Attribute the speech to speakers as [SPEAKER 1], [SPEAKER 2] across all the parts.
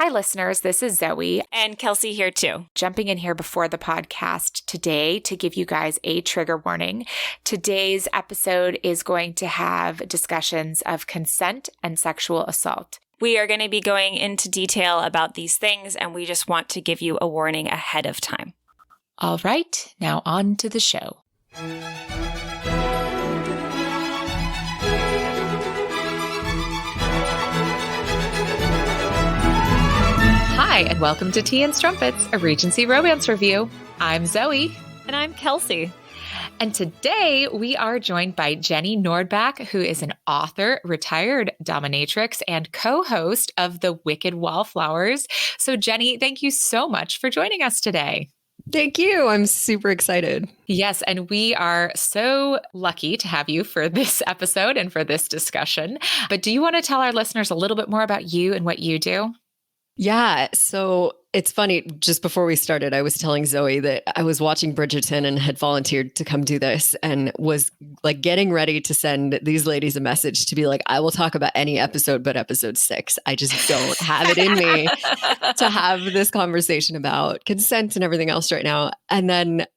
[SPEAKER 1] Hi, listeners. This is Zoe.
[SPEAKER 2] And Kelsey here too.
[SPEAKER 1] Jumping in here before the podcast today to give you guys a trigger warning. Today's episode is going to have discussions of consent and sexual assault.
[SPEAKER 2] We are going to be going into detail about these things, and we just want to give you a warning ahead of time.
[SPEAKER 1] All right, now on to the show. Hi, and welcome to Tea and Strumpets, a Regency romance review. I'm Zoe.
[SPEAKER 2] And I'm Kelsey.
[SPEAKER 1] And today we are joined by Jenny Nordbak, who is an author, retired dominatrix, and co-host of the Wicked Wallflowers. So Jenny, thank you so much for joining us today.
[SPEAKER 3] Thank you. I'm super excited.
[SPEAKER 1] Yes, and we are so lucky to have you for this episode and for this discussion. But do you want to tell our listeners a little bit more about you and what you do?
[SPEAKER 3] Yeah. So it's funny. Just before we started, I was telling Zoe that I was watching Bridgerton and had volunteered to come do this and was like getting ready to send these ladies a message to be like, I will talk about any episode but episode 6. I just don't have it in me to have this conversation about consent and everything else right now. And then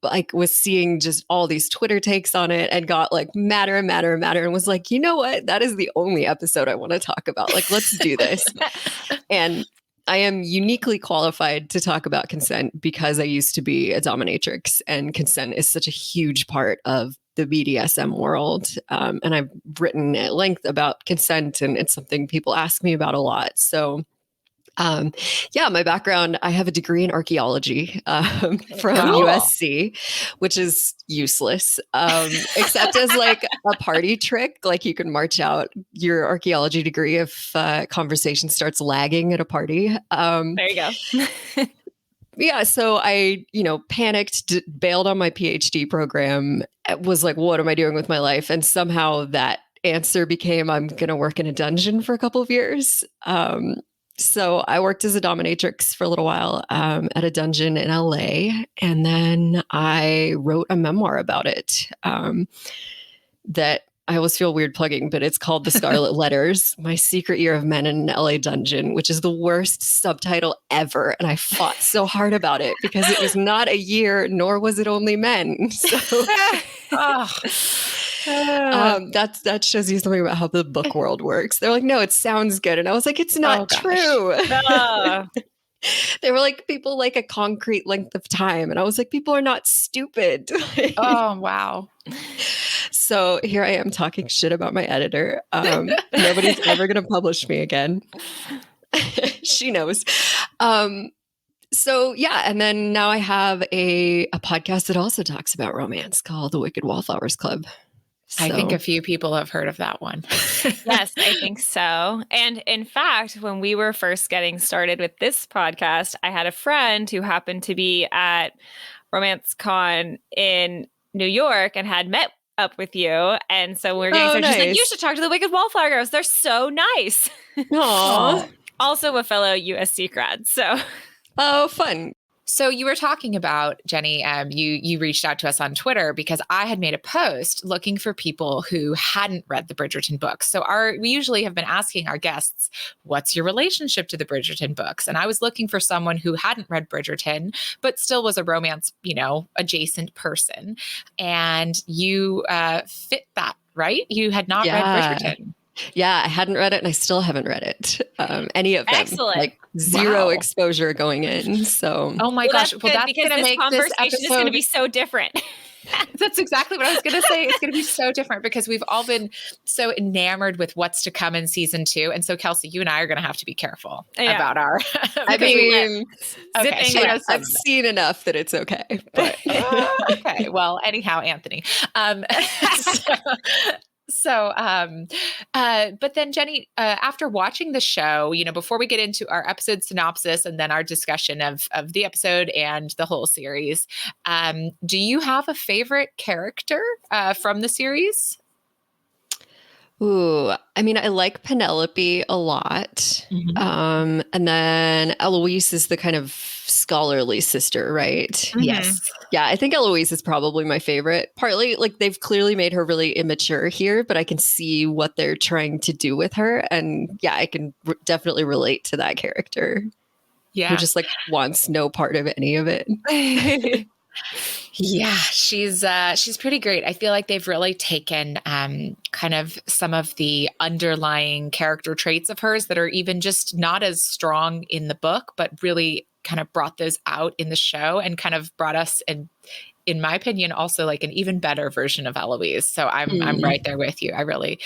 [SPEAKER 3] like was seeing just all these Twitter takes on it and got like madder and was like, you know what? That is the only episode I want to talk about. Like, let's do this. And I am uniquely qualified to talk about consent because I used to be a dominatrix, and consent is such a huge part of the BDSM world. And I've written at length about consent, and it's something people ask me about a lot. So my background, I have a degree in archaeology from USC, which is useless, except as like a party trick. Like you can march out your archaeology degree if conversation starts lagging at a party.
[SPEAKER 2] There you go.
[SPEAKER 3] Yeah. So I, panicked, bailed on my PhD program, was like, what am I doing with my life? And somehow that answer became, I'm going to work in a dungeon for a couple of years. So I worked as a dominatrix for a little while at a dungeon in LA, and then I wrote a memoir about it that I always feel weird plugging, but it's called The Scarlet Letters, My Secret Year of Men in an LA Dungeon, which is the worst subtitle ever. And I fought so hard about it because it was not a year, nor was it only men. So that shows you something about how the book world works. They're like, no, it sounds good. And I was like, it's not true. They were like, people like a concrete length of time. And I was like, people are not stupid.
[SPEAKER 1] Oh, wow.
[SPEAKER 3] So here I am talking shit about my editor. Nobody's ever going to publish me again. She knows. So yeah, and then now I have a podcast that also talks about romance called the Wicked Wallflowers Club. So.
[SPEAKER 1] I think a few people have heard of that one.
[SPEAKER 2] Yes, I think so. And in fact, when we were first getting started with this podcast, I had a friend who happened to be at Romance Con in New York and had met up with you. And so we were getting started. She's like, you should talk to the Wicked Wallflower Girls. They're so nice.
[SPEAKER 3] Aww.
[SPEAKER 2] Also a fellow USC grad. So.
[SPEAKER 3] Oh, fun.
[SPEAKER 1] So you were talking about, Jenny, you reached out to us on Twitter because I had made a post looking for people who hadn't read the Bridgerton books. So we usually have been asking our guests, what's your relationship to the Bridgerton books? And I was looking for someone who hadn't read Bridgerton, but still was a romance, adjacent person. And you fit that, right? You had not read Bridgerton.
[SPEAKER 3] Yeah, I hadn't read it and I still haven't read it. Any of them.
[SPEAKER 2] Excellent.
[SPEAKER 3] Like zero exposure going in. So
[SPEAKER 1] oh my gosh.
[SPEAKER 2] Well, that's going to make this episode is going to be so different.
[SPEAKER 1] That's exactly what I was going to say. It's going to be so different because we've all been so enamored with what's to come in season 2. And so Kelsey, you and I are going to have to be careful about our,
[SPEAKER 3] I mean,
[SPEAKER 2] I've
[SPEAKER 3] seen enough that it's okay. But.
[SPEAKER 1] Okay. Well, anyhow, Anthony. But then Jenny, after watching the show, before we get into our episode synopsis and then our discussion of the episode and the whole series, do you have a favorite character from the series?
[SPEAKER 3] Ooh, I mean, I like Penelope a lot.
[SPEAKER 1] Mhm.
[SPEAKER 3] And then Eloise is the kind of scholarly sister, right?
[SPEAKER 1] Yes.
[SPEAKER 3] Yeah, I think Eloise is probably my favorite. Partly, like, they've clearly made her really immature here, but I can see what they're trying to do with her. And yeah, I can definitely relate to that character who
[SPEAKER 1] Yeah.
[SPEAKER 3] just like wants no part of any of it.
[SPEAKER 1] Yeah, she's pretty great. I feel like they've really taken kind of some of the underlying character traits of hers that are even just not as strong in the book, but really kind of brought those out in the show and kind of brought us in my opinion, also like an even better version of Eloise. So I'm right there with you. I really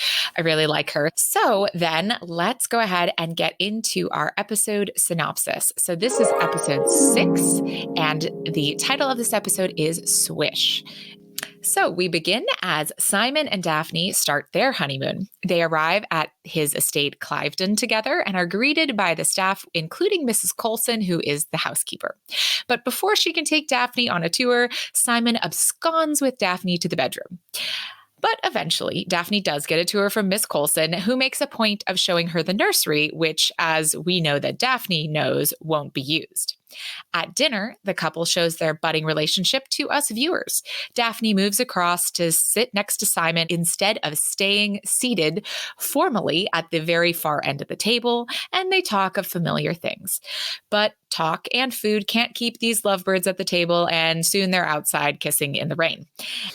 [SPEAKER 1] like her. So then let's go ahead and get into our episode synopsis. So this is episode 6, and the title of this episode is Swish. So we begin as Simon and Daphne start their honeymoon. They arrive at his estate Cliveden together and are greeted by the staff, including Mrs. Coulson, who is the housekeeper. But before she can take Daphne on a tour, Simon absconds with Daphne to the bedroom. But eventually, Daphne does get a tour from Miss Coulson, who makes a point of showing her the nursery, which, as we know that Daphne knows, won't be used. At dinner, the couple shows their budding relationship to us viewers. Daphne moves across to sit next to Simon instead of staying seated formally at the very far end of the table, and they talk of familiar things. But talk and food can't keep these lovebirds at the table, and soon they're outside kissing in the rain.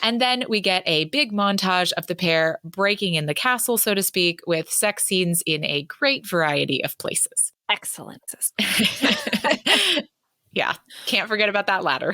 [SPEAKER 1] And then we get a big montage of the pair breaking in the castle, so to speak, with sex scenes in a great variety of places.
[SPEAKER 2] Excellent.
[SPEAKER 1] Yeah, can't forget about that ladder.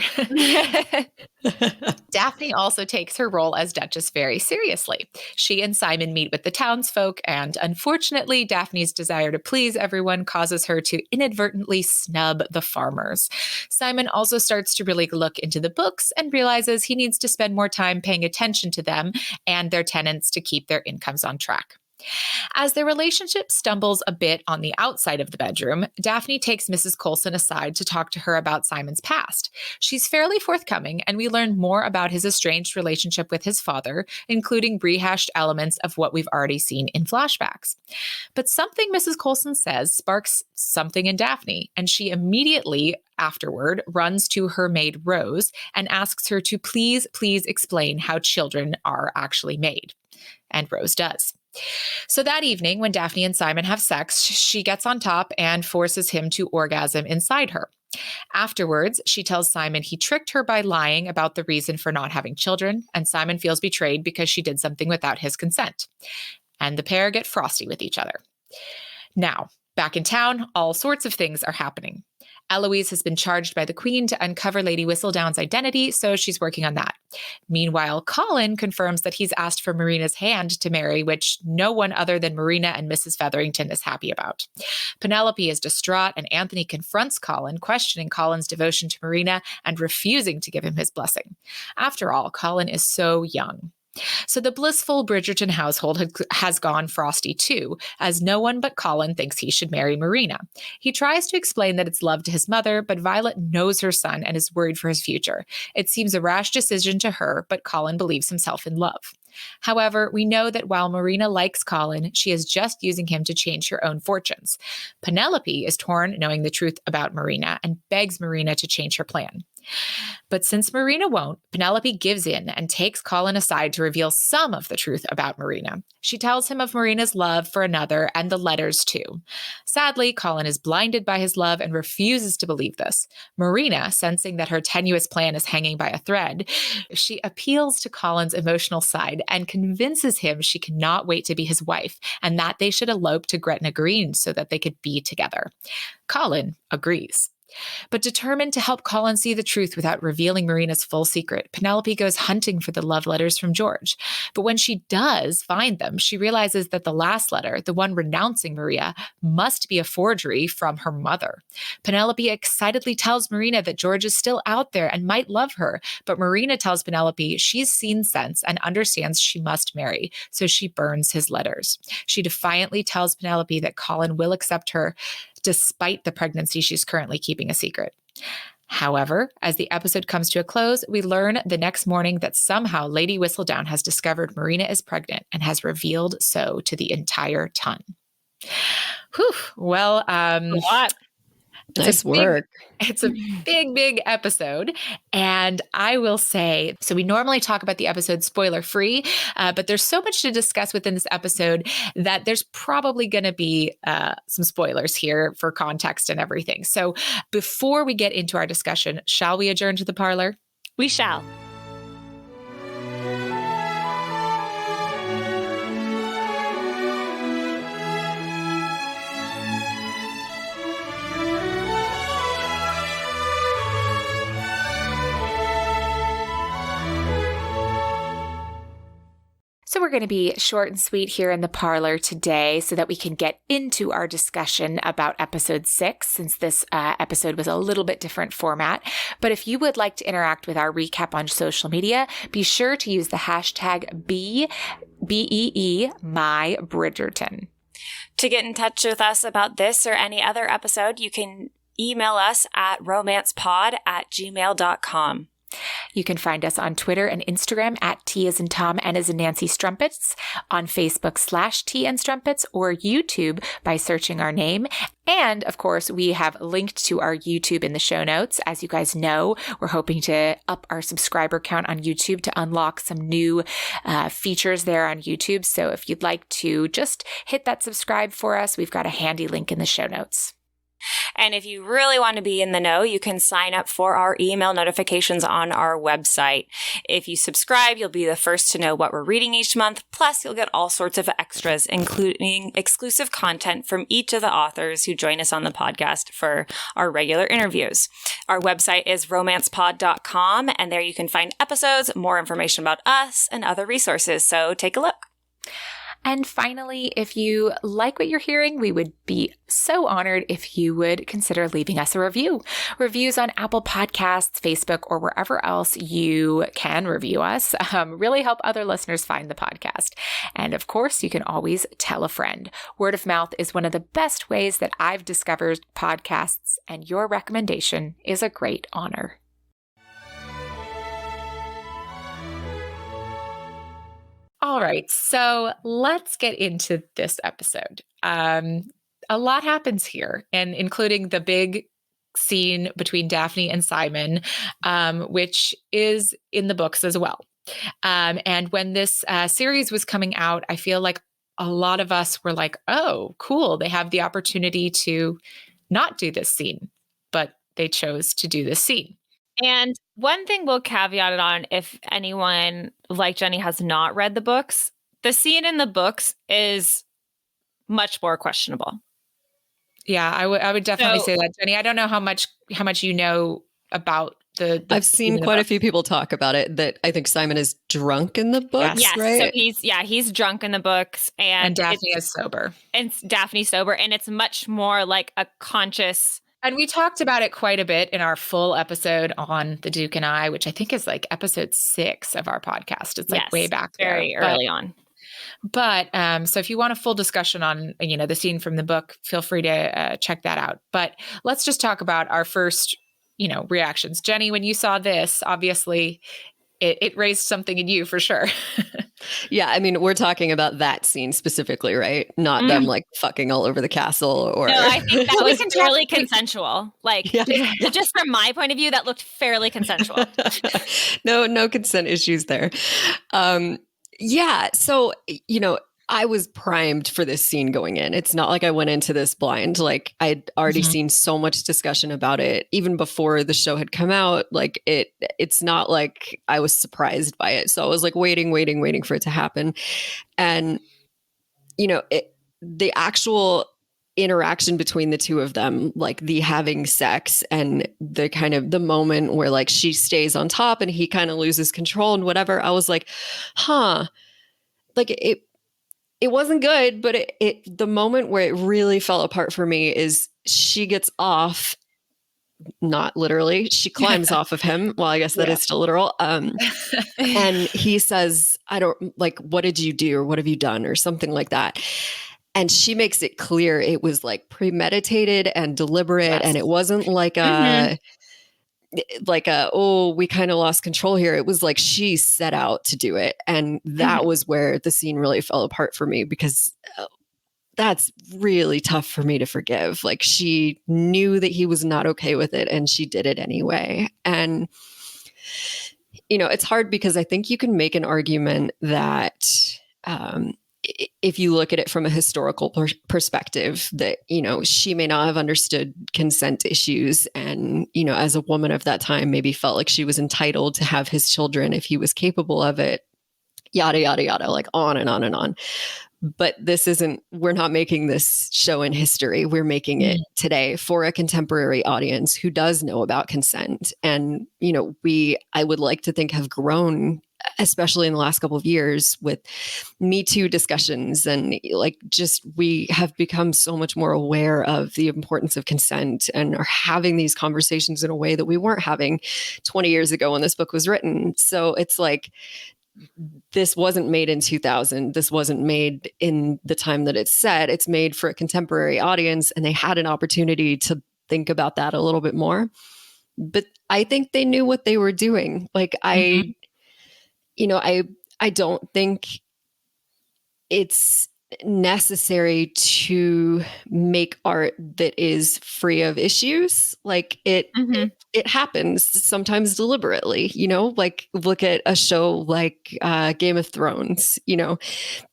[SPEAKER 1] Daphne also takes her role as Duchess very seriously. She and Simon meet with the townsfolk, and unfortunately, Daphne's desire to please everyone causes her to inadvertently snub the farmers. Simon also starts to really look into the books and realizes he needs to spend more time paying attention to them and their tenants to keep their incomes on track. As their relationship stumbles a bit on the outside of the bedroom, Daphne takes Mrs. Coulson aside to talk to her about Simon's past. She's fairly forthcoming, and we learn more about his estranged relationship with his father, including rehashed elements of what we've already seen in flashbacks. But something Mrs. Coulson says sparks something in Daphne, and she immediately afterward runs to her maid Rose and asks her to please explain how children are actually made. And Rose does. So that evening, when Daphne and Simon have sex, she gets on top and forces him to orgasm inside her. Afterwards, she tells Simon he tricked her by lying about the reason for not having children, and Simon feels betrayed because she did something without his consent. And the pair get frosty with each other. Now, back in town, all sorts of things are happening. Eloise has been charged by the Queen to uncover Lady Whistledown's identity, so she's working on that. Meanwhile, Colin confirms that he's asked for Marina's hand to marry, which no one other than Marina and Mrs. Featherington is happy about. Penelope is distraught, and Anthony confronts Colin, questioning Colin's devotion to Marina and refusing to give him his blessing. After all, Colin is so young. So the blissful Bridgerton household has gone frosty too, as no one but Colin thinks he should marry Marina. He tries to explain that it's love to his mother, but Violet knows her son and is worried for his future. It seems a rash decision to her, but Colin believes himself in love. However, we know that while Marina likes Colin, she is just using him to change her own fortunes. Penelope is torn knowing the truth about Marina and begs Marina to change her plan. But since Marina won't, Penelope gives in and takes Colin aside to reveal some of the truth about Marina. She tells him of Marina's love for another and the letters too. Sadly, Colin is blinded by his love and refuses to believe this. Marina, sensing that her tenuous plan is hanging by a thread, she appeals to Colin's emotional side and convinces him she cannot wait to be his wife and that they should elope to Gretna Green so that they could be together. Colin agrees. But determined to help Colin see the truth without revealing Marina's full secret, Penelope goes hunting for the love letters from George. But when she does find them, she realizes that the last letter, the one renouncing Maria, must be a forgery from her mother. Penelope excitedly tells Marina that George is still out there and might love her, but Marina tells Penelope she's seen sense and understands she must marry, so she burns his letters. She defiantly tells Penelope that Colin will accept her despite the pregnancy she's currently keeping a secret. However, as the episode comes to a close, we learn the next morning that somehow Lady Whistledown has discovered Marina is pregnant and has revealed so to the entire ton. Whew. Well,
[SPEAKER 2] A lot.
[SPEAKER 3] Nice work.
[SPEAKER 1] It's a big episode. And I will say, so we normally talk about the episode spoiler free, but there's so much to discuss within this episode that there's probably going to be some spoilers here for context and everything. So before we get into our discussion, shall we adjourn to the parlor?
[SPEAKER 2] We shall.
[SPEAKER 1] So we're going to be short and sweet here in the parlor today so that we can get into our discussion about episode 6, since this episode was a little bit different format. But if you would like to interact with our recap on social media, be sure to use the hashtag BEE my Bridgerton.
[SPEAKER 4] To get in touch with us about this or any other episode, you can email us at romancepod@gmail.com.
[SPEAKER 1] You can find us on Twitter and Instagram at T as in Tom, N as in Nancy Strumpets, on Facebook /T and Strumpets, or YouTube by searching our name. And of course, we have linked to our YouTube in the show notes. As you guys know, we're hoping to up our subscriber count on YouTube to unlock some new features there on YouTube. So if you'd like to just hit that subscribe for us, we've got a handy link in the show notes.
[SPEAKER 4] And if you really want to be in the know, you can sign up for our email notifications on our website. If you subscribe, you'll be the first to know what we're reading each month. Plus, you'll get all sorts of extras, including exclusive content from each of the authors who join us on the podcast for our regular interviews. Our website is romancepod.com, and there you can find episodes, more information about us, and other resources. So take a look.
[SPEAKER 1] And finally, if you like what you're hearing, we would be so honored if you would consider leaving us a review. Reviews on Apple Podcasts, Facebook, or wherever else you can review us really help other listeners find the podcast. And of course, you can always tell a friend. Word of mouth is one of the best ways that I've discovered podcasts, and your recommendation is a great honor. All right, so let's get into this episode. A lot happens here, and including the big scene between Daphne and Simon, which is in the books as well. And when this series was coming out, I feel like a lot of us were like, oh, cool, they have the opportunity to not do this scene, but they chose to do this scene.
[SPEAKER 2] And one thing we'll caveat it on, if anyone like Jenny has not read the books, the scene in the books is much more questionable.
[SPEAKER 1] Yeah, I would definitely say that, Jenny. I don't know how much you know about the
[SPEAKER 3] I've seen quite a few people talk about it, that I think Simon is drunk in the books,
[SPEAKER 2] yes,
[SPEAKER 3] right?
[SPEAKER 2] So he's drunk in the books, and
[SPEAKER 1] Daphne is sober.
[SPEAKER 2] And Daphne's sober, and it's much more like a conscious.
[SPEAKER 1] And we talked about it quite a bit in our full episode on The Duke and I, which I think is like episode 6 of our podcast. It's like way back there.
[SPEAKER 2] Very early on.
[SPEAKER 1] But so if you want a full discussion on, the scene from the book, feel free to check that out. But let's just talk about our first, reactions. Jenny, when you saw this, obviously it raised something in you for sure.
[SPEAKER 3] Yeah, I mean, we're talking about that scene specifically, right? Not them like fucking all over the castle or.
[SPEAKER 2] No, I think that was fairly consensual. Like,
[SPEAKER 3] Yeah.
[SPEAKER 2] just from my point of view, that looked fairly consensual.
[SPEAKER 3] No consent issues there. Yeah, so I was primed for this scene going in. It's not like I went into this blind. Like, I'd already seen so much discussion about it even before the show had come out. Like, it's not like I was surprised by it. So I was like waiting for it to happen. And, the actual interaction between the two of them, like the having sex and the kind of the moment where like she stays on top and he kind of loses control and whatever, I was like, like it wasn't good, but the moment where it really fell apart for me is she gets off, not literally, she climbs off of him. Well, I guess that is still literal. And he says, I don't like, what did you do? Or what have you done? Or something like that. And she makes it clear it was like premeditated and deliberate. And it wasn't like like we kind of lost control here. It was like she set out to do it. And that was where the scene really fell apart for me, because that's really tough for me to forgive. Like, she knew that he was not okay with it and she did it anyway. And, it's hard because I think you can make an argument that, if you look at it from a historical perspective, that, she may not have understood consent issues. And, as a woman of that time, maybe felt like she was entitled to have his children if he was capable of it, yada, yada, yada, like on and on and on. But we're not making this show in history. We're making it today for a contemporary audience who does know about consent. And, I would like to think have grown, especially in the last couple of years with Me Too discussions. And we have become so much more aware of the importance of consent and are having these conversations in a way that we weren't having 20 years ago when this book was written. So it's like, this wasn't made in 2000. This wasn't made in the time that it's set. It's made for a contemporary audience, and they had an opportunity to think about that a little bit more. But I think they knew what they were doing. Like, I don't think it's necessary to make art that is free of issues. Like, it happens sometimes deliberately, like look at a show like Game of Thrones,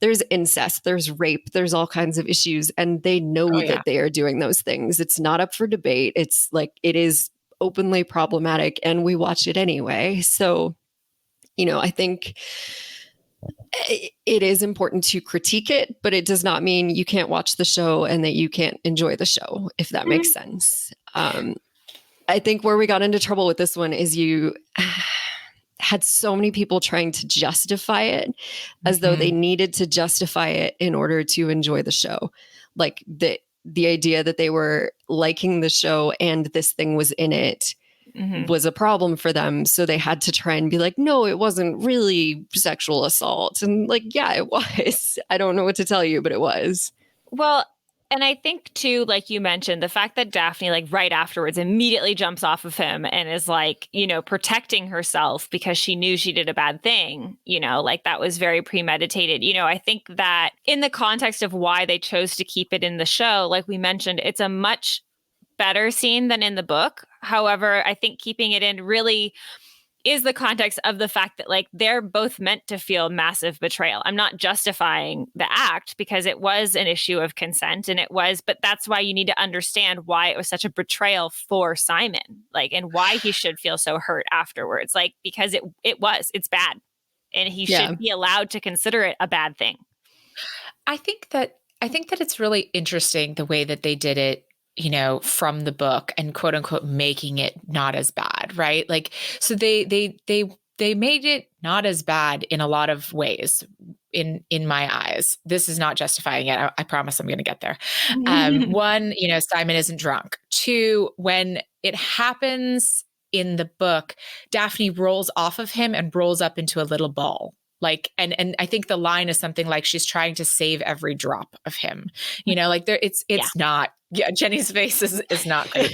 [SPEAKER 3] there's incest, there's rape, there's all kinds of issues, and they know that they are doing those things. It's not up for debate. It's like, it is openly problematic, and we watch it anyway. So, I think it is important to critique it, but it does not mean you can't watch the show and that you can't enjoy the show, if that makes sense. I think where we got into trouble with this one is you had so many people trying to justify it as though they needed to justify it in order to enjoy the show. Like, the idea that they were liking the show and this thing was in it was a problem for them. So they had to try and be like, no, it wasn't really sexual assault. And like, yeah, it was. I don't know what to tell you, but it was.
[SPEAKER 2] Well, and I think too, like you mentioned, the fact that Daphne, like right afterwards, immediately jumps off of him and is like, protecting herself because she knew she did a bad thing, like that was very premeditated. I think that in the context of why they chose to keep it in the show, like we mentioned, it's a much better scene than in the book. However, I think keeping it in really is the context of the fact that like they're both meant to feel massive betrayal. I'm not justifying the act because it was an issue of consent and but that's why you need to understand why it was such a betrayal for Simon, like, and why he should feel so hurt afterwards. Like, because it's bad and he should be allowed to consider it a bad thing.
[SPEAKER 1] I think that it's really interesting the way that they did it, from the book and quote unquote making it not as bad, right? Like, so they made it not as bad in a lot of ways in my eyes. This is not justifying it. I promise I'm going to get there. One, Simon isn't drunk. Two, when it happens in the book, Daphne rolls off of him and rolls up into a little ball. Like, and I think the line is something like she's trying to save every drop of him, like it's not, Jenny's face is not great.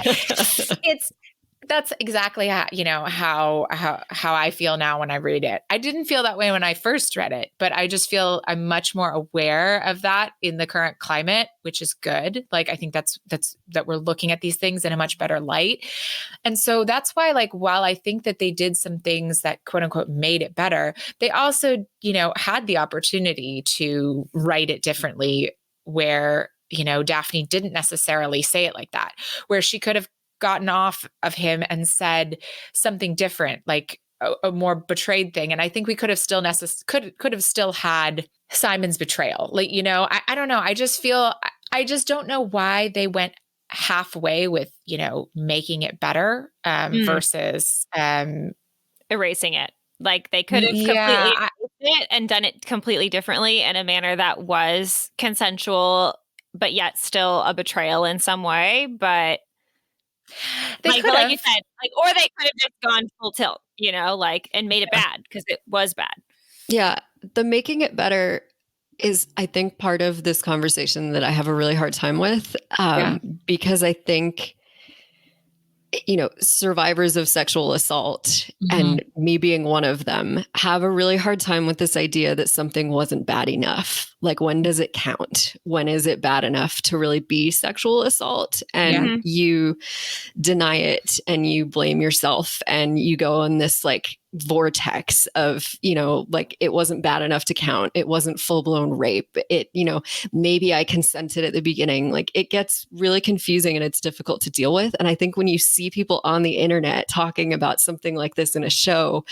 [SPEAKER 1] That's exactly how I feel now when I read it. I didn't feel that way when I first read it, but I just feel I'm much more aware of that in the current climate, which is good. Like, I think that's that we're looking at these things in a much better light. And so that's why, like, while I think that they did some things that quote unquote made it better, they also, had the opportunity to write it differently where, Daphne didn't necessarily say it like that, where she could have gotten off of him and said something different, like a more betrayed thing. And I think we could have still could have still had Simon's betrayal. Like, I don't know. I just don't know why they went halfway with, making it better versus
[SPEAKER 2] erasing it. Like, they could have completely erased it and done it completely differently in a manner that was consensual, but yet still a betrayal in some way. But like you said, or they could have just gone full tilt, and made it bad because it was bad.
[SPEAKER 3] Yeah. The making it better is, I think, part of this conversation that I have a really hard time with, because I think survivors of sexual assault, and me being one of them, have a really hard time with this idea that something wasn't bad enough. Like, when does it count? When is it bad enough to really be sexual assault? And you deny it and you blame yourself and you go on this like vortex of, like, it wasn't bad enough to count. It wasn't full-blown rape. Maybe I consented at the beginning. Like, it gets really confusing and it's difficult to deal with. And I think when you see people on the internet talking about something like this in a show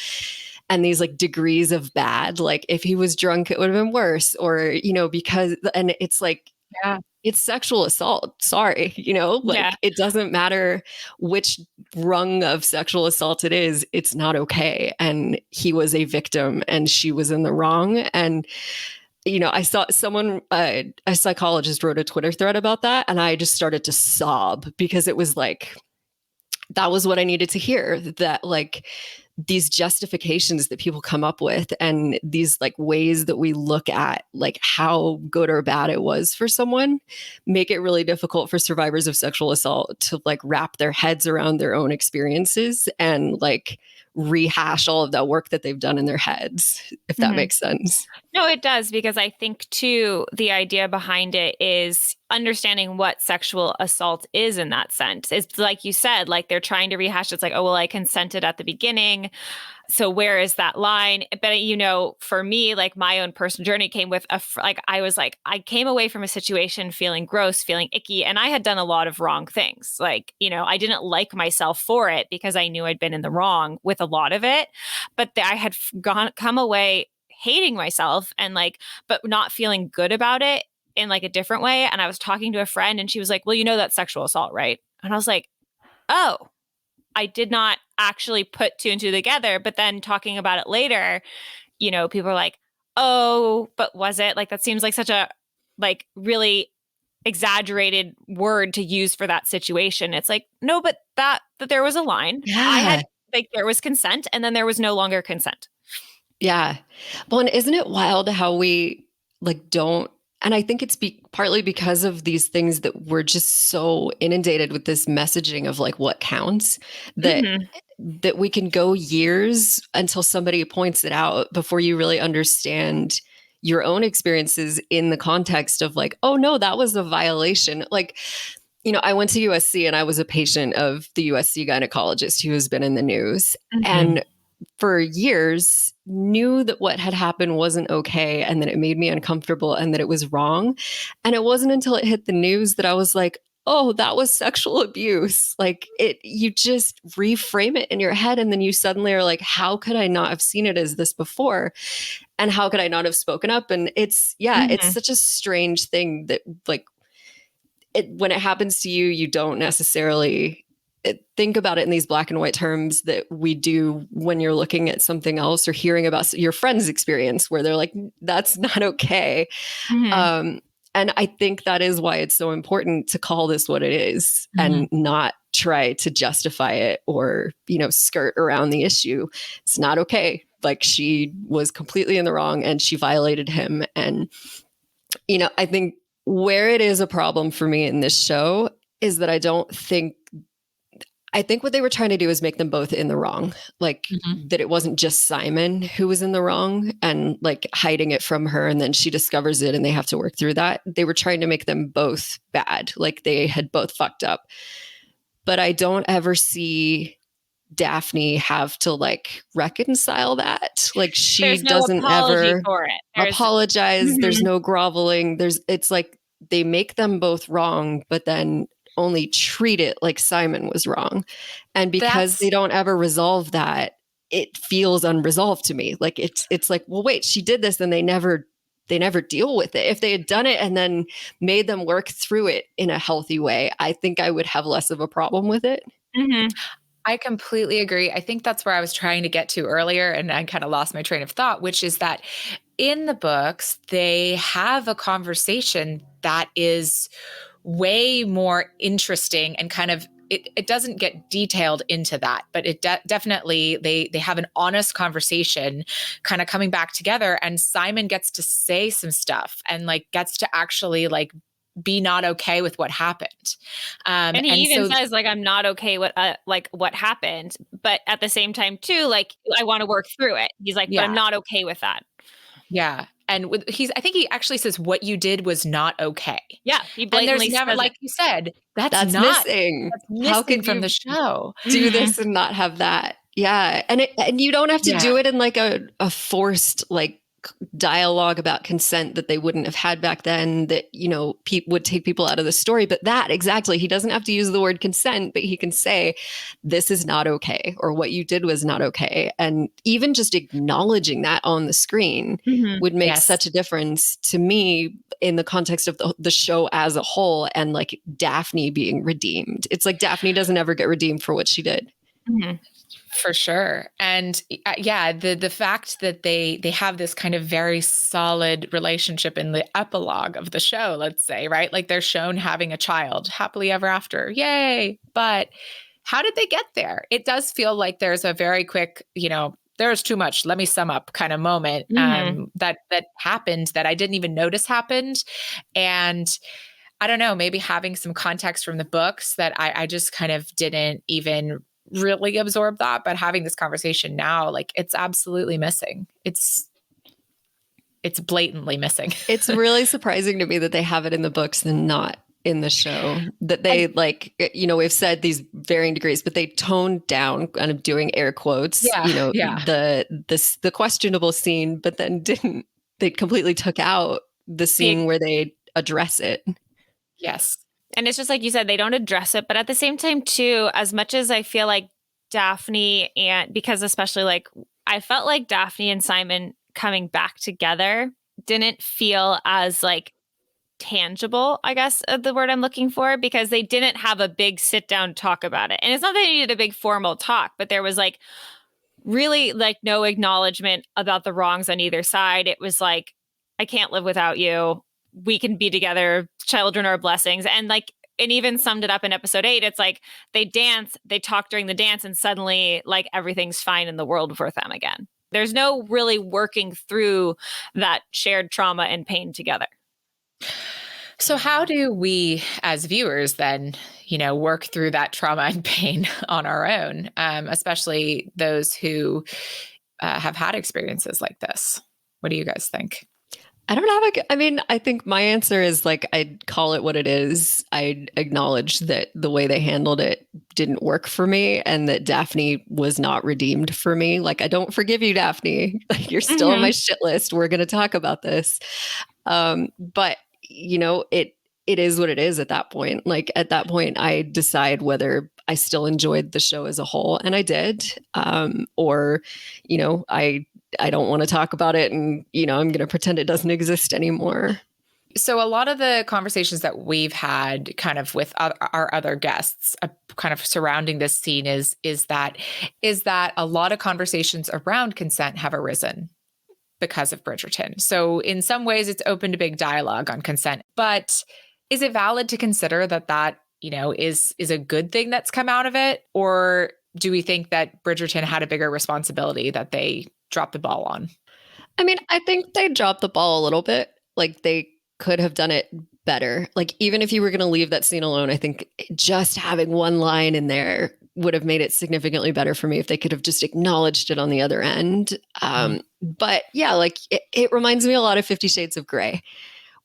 [SPEAKER 3] and these like degrees of bad, like if he was drunk, it would have been worse, or, because, and it's like, it's sexual assault. Sorry, it doesn't matter which rung of sexual assault it is. It's not okay. And he was a victim and she was in the wrong. And, I saw someone, a psychologist wrote a Twitter thread about that. And I just started to sob because it was like, that was what I needed to hear, that like these justifications that people come up with and these like ways that we look at like how good or bad it was for someone make it really difficult for survivors of sexual assault to like wrap their heads around their own experiences and like rehash all of that work that they've done in their heads, if that makes sense.
[SPEAKER 2] No, it does, because I think too, the idea behind it is understanding what sexual assault is in that sense. It's like you said, like they're trying to rehash. It's like, oh, well, I consented at the beginning. So where is that line? But, for me, like my own personal journey came with I came away from a situation feeling gross, feeling icky, and I had done a lot of wrong things. Like, I didn't like myself for it because I knew I'd been in the wrong with a lot of it. But I had come away hating myself and but not feeling good about it in like a different way. And I was talking to a friend and she was like, well, that's sexual assault, right? And I was like, oh, I did not actually put two and two together. But then talking about it later, people are like, oh, but was it? Like, that seems like such a like really exaggerated word to use for that situation. It's like, no, but that there was a line.
[SPEAKER 3] Yeah.
[SPEAKER 2] There was consent and then there was no longer consent.
[SPEAKER 3] Yeah. Well, and isn't it wild how we don't, and I think it's partly because of these things that we're just so inundated with this messaging of like what counts, that we can go years until somebody points it out before you really understand your own experiences in the context of like, oh no, that was a violation. Like, I went to USC and I was a patient of the USC gynecologist who has been in the news. And for years knew that what had happened wasn't okay and that it made me uncomfortable and that it was wrong. And it wasn't until it hit the news that I was like, oh, that was sexual abuse. Like you just reframe it in your head. And then you suddenly are like, how could I not have seen it as this before? And how could I not have spoken up? And it's such a strange thing that like when it happens to you, you don't necessarily think about it in these black and white terms that we do when you're looking at something else or hearing about your friend's experience where they're like, that's not okay. And I think that is why it's so important to call this what it is and not try to justify it or, skirt around the issue. It's not okay. Like, she was completely in the wrong and she violated him. And, I think where it is a problem for me in this show is that I think what they were trying to do is make them both in the wrong, like that it wasn't just Simon who was in the wrong and like hiding it from her. And then she discovers it and they have to work through that. They were trying to make them both bad. Like they had both fucked up. But I don't ever see Daphne have to like reconcile that. Like she doesn't ever apologize. There's no groveling. It's like they make them both wrong, but then only treat it like Simon was wrong. And because they don't ever resolve that, it feels unresolved to me. Like it's like, well, wait, she did this and they never deal with it. If they had done it and then made them work through it in a healthy way, I think I would have less of a problem with it.
[SPEAKER 1] I completely agree. I think that's where I was trying to get to earlier, and I kind of lost my train of thought, which is that in the books, they have a conversation that is way more interesting and kind of it doesn't get detailed into that, but it definitely they have an honest conversation kind of coming back together, and Simon gets to say some stuff and like gets to actually like be not okay with what happened.
[SPEAKER 2] And he even says, like, I'm not okay with like what happened, but at the same time too, like, I want to work through it. He's like, but I'm not okay with that.
[SPEAKER 1] Yeah. And I think he actually says what you did was not okay.
[SPEAKER 2] Yeah. He blatantly
[SPEAKER 1] and there's never, like you said, that's
[SPEAKER 3] missing.
[SPEAKER 1] How can from the show
[SPEAKER 3] do this and not have that? Yeah. And you don't have to do it in like a forced like dialogue about consent that they wouldn't have had back then, that, you know, would take people out of the story. But that exactly, he doesn't have to use the word consent, but he can say, this is not okay, or what you did was not okay. And even just acknowledging that on the screen would make such a difference to me in the context of the show as a whole, and like Daphne being redeemed. It's like Daphne doesn't ever get redeemed for what she did.
[SPEAKER 1] For sure. And the fact that they have this kind of very solid relationship in the epilogue of the show, let's say, right? Like they're shown having a child happily ever after. Yay. But how did they get there? It does feel like there's a very quick, you know, there's too much, let me sum up kind of moment that happened that I didn't even notice happened. And I don't know, maybe having some context from the books that I just kind of didn't even really absorb that, but having this conversation now, like it's absolutely missing. It's blatantly missing.
[SPEAKER 3] It's really surprising to me that they have it in the books and not in the show, that they like, you know, we've said these varying degrees, but they toned down, kind of doing air quotes, the questionable scene, but then they completely took out the scene where they address it.
[SPEAKER 1] Yes.
[SPEAKER 2] And it's just like you said, they don't address it. But at the same time, too, as much as I feel like Daphne because especially like I felt like Daphne and Simon coming back together didn't feel as like tangible, I guess, the word I'm looking for, because they didn't have a big sit down talk about it. And it's not that they needed a big formal talk, but there was like really like no acknowledgement about the wrongs on either side. It was like, I can't live without you. We can be together. Children are blessings. And like, and even summed it up in episode 8. It's like they dance, they talk during the dance, and suddenly like everything's fine in the world for them again. There's no really working through that shared trauma and pain together.
[SPEAKER 1] So how do we as viewers then, you know, work through that trauma and pain on our own, especially those who have had experiences like this? What do you guys think?
[SPEAKER 3] I don't have I think my answer is like, I'd call it what it is. I acknowledge that the way they handled it didn't work for me, and that Daphne was not redeemed for me. Like, I don't forgive you, Daphne. Like, you're still on my shit list. We're going to talk about this. But you know, it is what it is at that point. Like at that point, I decide whether I still enjoyed the show as a whole, and I did, or, you know, I don't want to talk about it, and, you know, I'm going to pretend it doesn't exist anymore.
[SPEAKER 1] So a lot of the conversations that we've had kind of with our other guests kind of surrounding this scene is that a lot of conversations around consent have arisen because of Bridgerton. So in some ways it's opened a big dialogue on consent, but is it valid to consider that, you know, is a good thing that's come out of it? Or do we think that Bridgerton had a bigger responsibility that they dropped the ball on?
[SPEAKER 3] I mean, I think they dropped the ball a little bit. Like, they could have done it better. Like, even if you were going to leave that scene alone, I think just having one line in there would have made it significantly better for me if they could have just acknowledged it on the other end. But yeah, like it reminds me a lot of 50 Shades of Grey,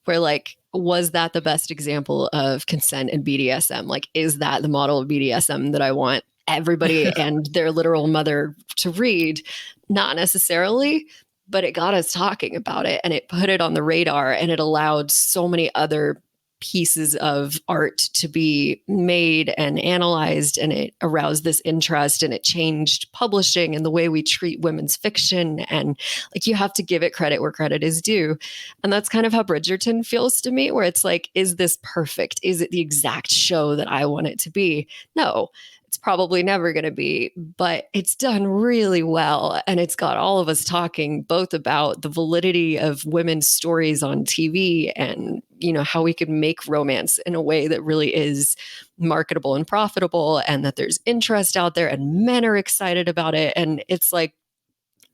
[SPEAKER 3] where like, was that the best example of consent and BDSM? Like, is that the model of BDSM that I want everybody and their literal mother to read? Not necessarily, but it got us talking about it, and it put it on the radar, and it allowed so many other pieces of art to be made and analyzed, and it aroused this interest, and it changed publishing and the way we treat women's fiction. And like, you have to give it credit where credit is due. And that's kind of how Bridgerton feels to me, where it's like, is this perfect? Is it the exact show that I want it to be? No. It's probably never going to be, but it's done really well. And it's got all of us talking both about the validity of women's stories on TV, and, you know, how we could make romance in a way that really is marketable and profitable, and that there's interest out there and men are excited about it. And it's like,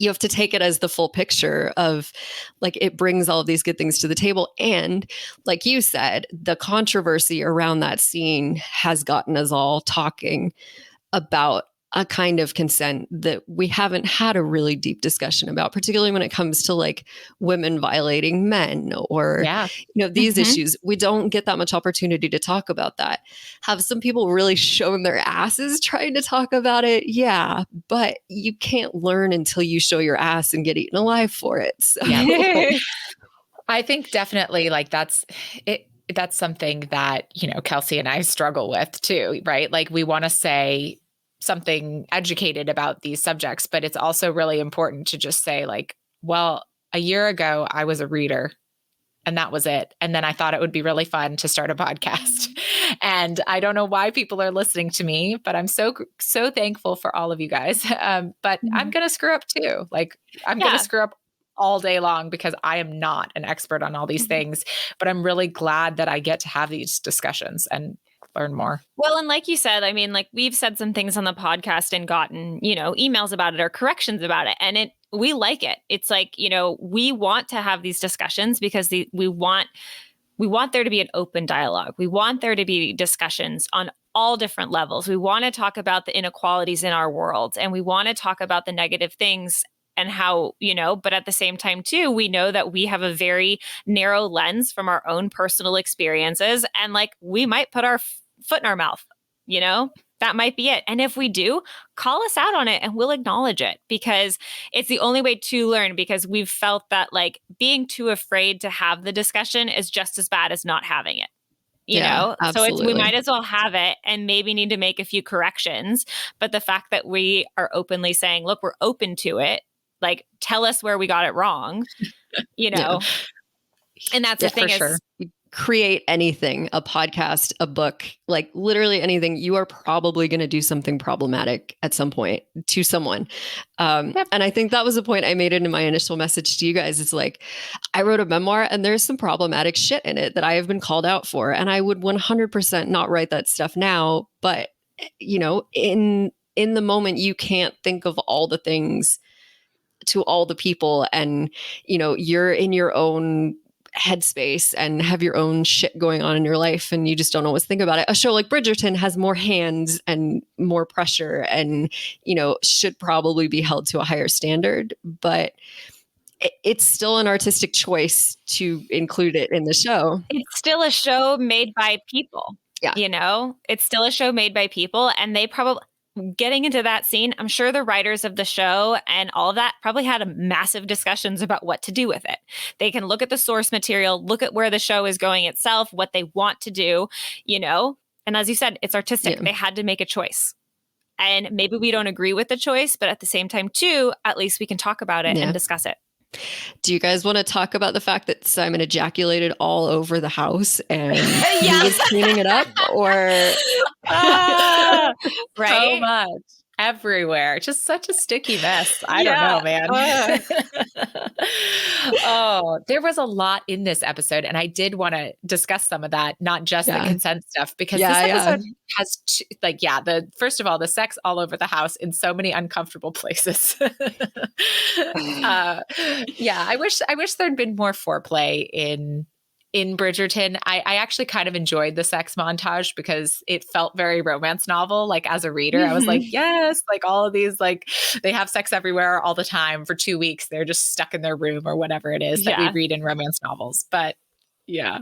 [SPEAKER 3] you have to take it as the full picture of like, it brings all of these good things to the table. And like you said, the controversy around that scene has gotten us all talking about a kind of consent that we haven't had a really deep discussion about, particularly when it comes to like women violating men or, these issues. We don't get that much opportunity to talk about that. Have some people really shown their asses trying to talk about it? Yeah, but you can't learn until you show your ass and get eaten alive for it. So.
[SPEAKER 1] Yeah. I think definitely like that's it. That's something that, Kelsey and I struggle with too, right? Like we want to say something educated about these subjects, but it's also really important to just say like, well, a year ago I was a reader and that was it. And then I thought it would be really fun to start a podcast. And I don't know why people are listening to me, but I'm so thankful for all of you guys. But I'm going to screw up too. Like I'm going to screw up all day long because I am not an expert on all these things, but I'm really glad that I get to have these discussions and learn more.
[SPEAKER 2] Well, and like you said, I mean, like we've said some things on the podcast and gotten, emails about it or corrections about it. And we like it. It's like, we want to have these discussions because we want there to be an open dialogue. We want there to be discussions on all different levels. We want to talk about the inequalities in our world, and we want to talk about the negative things and how, but at the same time too, we know that we have a very narrow lens from our own personal experiences. And like, we might put our foot in our mouth, that might be it. And if we do, call us out on it and we'll acknowledge it, because it's the only way to learn, because we've felt that like being too afraid to have the discussion is just as bad as not having it. You know,
[SPEAKER 3] absolutely.
[SPEAKER 2] So we might as well have it and maybe need to make a few corrections. But the fact that we are openly saying, look, we're open to it. Like, tell us where we got it wrong, And that's the thing is,
[SPEAKER 3] sure. Create anything, a podcast, a book, like literally anything, you are probably going to do something problematic at some point to someone. And I think that was the point I made in my initial message to you guys. It's like, I wrote a memoir and there's some problematic shit in it that I have been called out for. And I would 100% not write that stuff now. But, in the moment, you can't think of all the things to all the people, and you're in your own headspace and have your own shit going on in your life, and you just don't know what to think about it. A show like Bridgerton has more hands and more pressure, and should probably be held to a higher standard, but it's still an artistic choice to include it in the show.
[SPEAKER 2] It's still a show made by people. It's still a show made by people, and they probably, getting into that scene, I'm sure the writers of the show and all of that probably had a massive discussions about what to do with it. They can look at the source material, look at where the show is going itself, what they want to do, and as you said, it's artistic. They had to make a choice, and maybe we don't agree with the choice, but at the same time too, at least we can talk about it and discuss it.
[SPEAKER 3] Do you guys want to talk about the fact that Simon ejaculated all over the house and he was cleaning it up, or
[SPEAKER 1] right? So much everywhere. Just such a sticky mess. I don't know, man. There was a lot in this episode, and I did want to discuss some of that, not just the consent stuff, because this episode has first of all, the sex all over the house in so many uncomfortable places. I wish there'd been more foreplay in Bridgerton. I actually kind of enjoyed the sex montage because it felt very romance novel. Like as a reader, I was like, yes, like all of these, like they have sex everywhere all the time for 2 weeks. They're just stuck in their room or whatever it is that we read in romance novels. But yeah,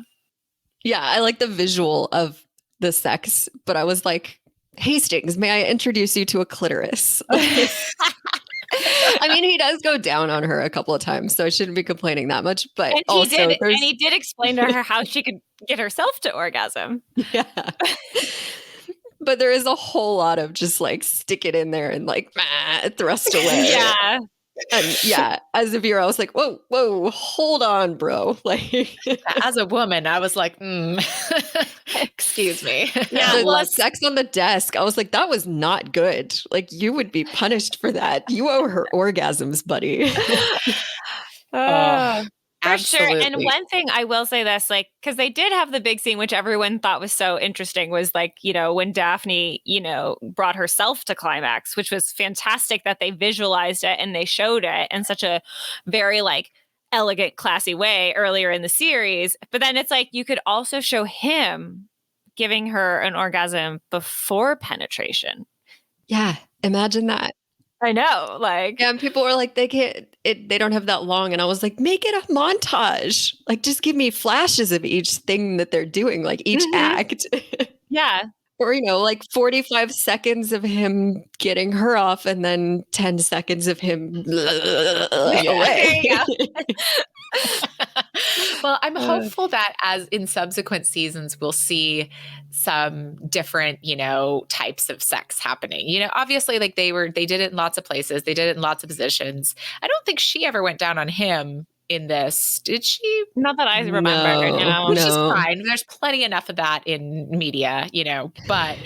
[SPEAKER 3] I like the visual of the sex, but I was like, Hastings, may I introduce you to a clitoris? I mean, he does go down on her a couple of times, so I shouldn't be complaining that much. But
[SPEAKER 2] he did explain to her how she could get herself to orgasm.
[SPEAKER 3] Yeah. But there is a whole lot of just like stick it in there and like thrust away. And as a viewer, I was like, whoa, hold on, bro. Like,
[SPEAKER 1] as a woman, I was like, excuse me.
[SPEAKER 3] The sex on the desk, I was like, that was not good. Like, you would be punished for that. You owe her orgasms, buddy.
[SPEAKER 2] For sure. And
[SPEAKER 1] Absolutely.
[SPEAKER 2] one thing I will say this, like, because they did have the big scene, which everyone thought was so interesting, was like, when Daphne, brought herself to climax, which was fantastic that they visualized it and they showed it in such a very like elegant, classy way earlier in the series. But then it's like you could also show him giving her an orgasm before penetration.
[SPEAKER 3] Yeah. Imagine that.
[SPEAKER 2] I know, like,
[SPEAKER 3] Yeah, and people were like, they don't have that long. And I was like, make it a montage. Like, just give me flashes of each thing that they're doing, like each act.
[SPEAKER 2] yeah.
[SPEAKER 3] Or, like 45 seconds of him getting her off and then 10 seconds of him away.
[SPEAKER 1] Well, I'm hopeful that as in subsequent seasons, we'll see some different, types of sex happening. Obviously, like they did it in lots of places. They did it in lots of positions. I don't think she ever went down on him in this. Did she?
[SPEAKER 2] Not that I remember.
[SPEAKER 1] Which is fine. There's plenty enough of that in media, but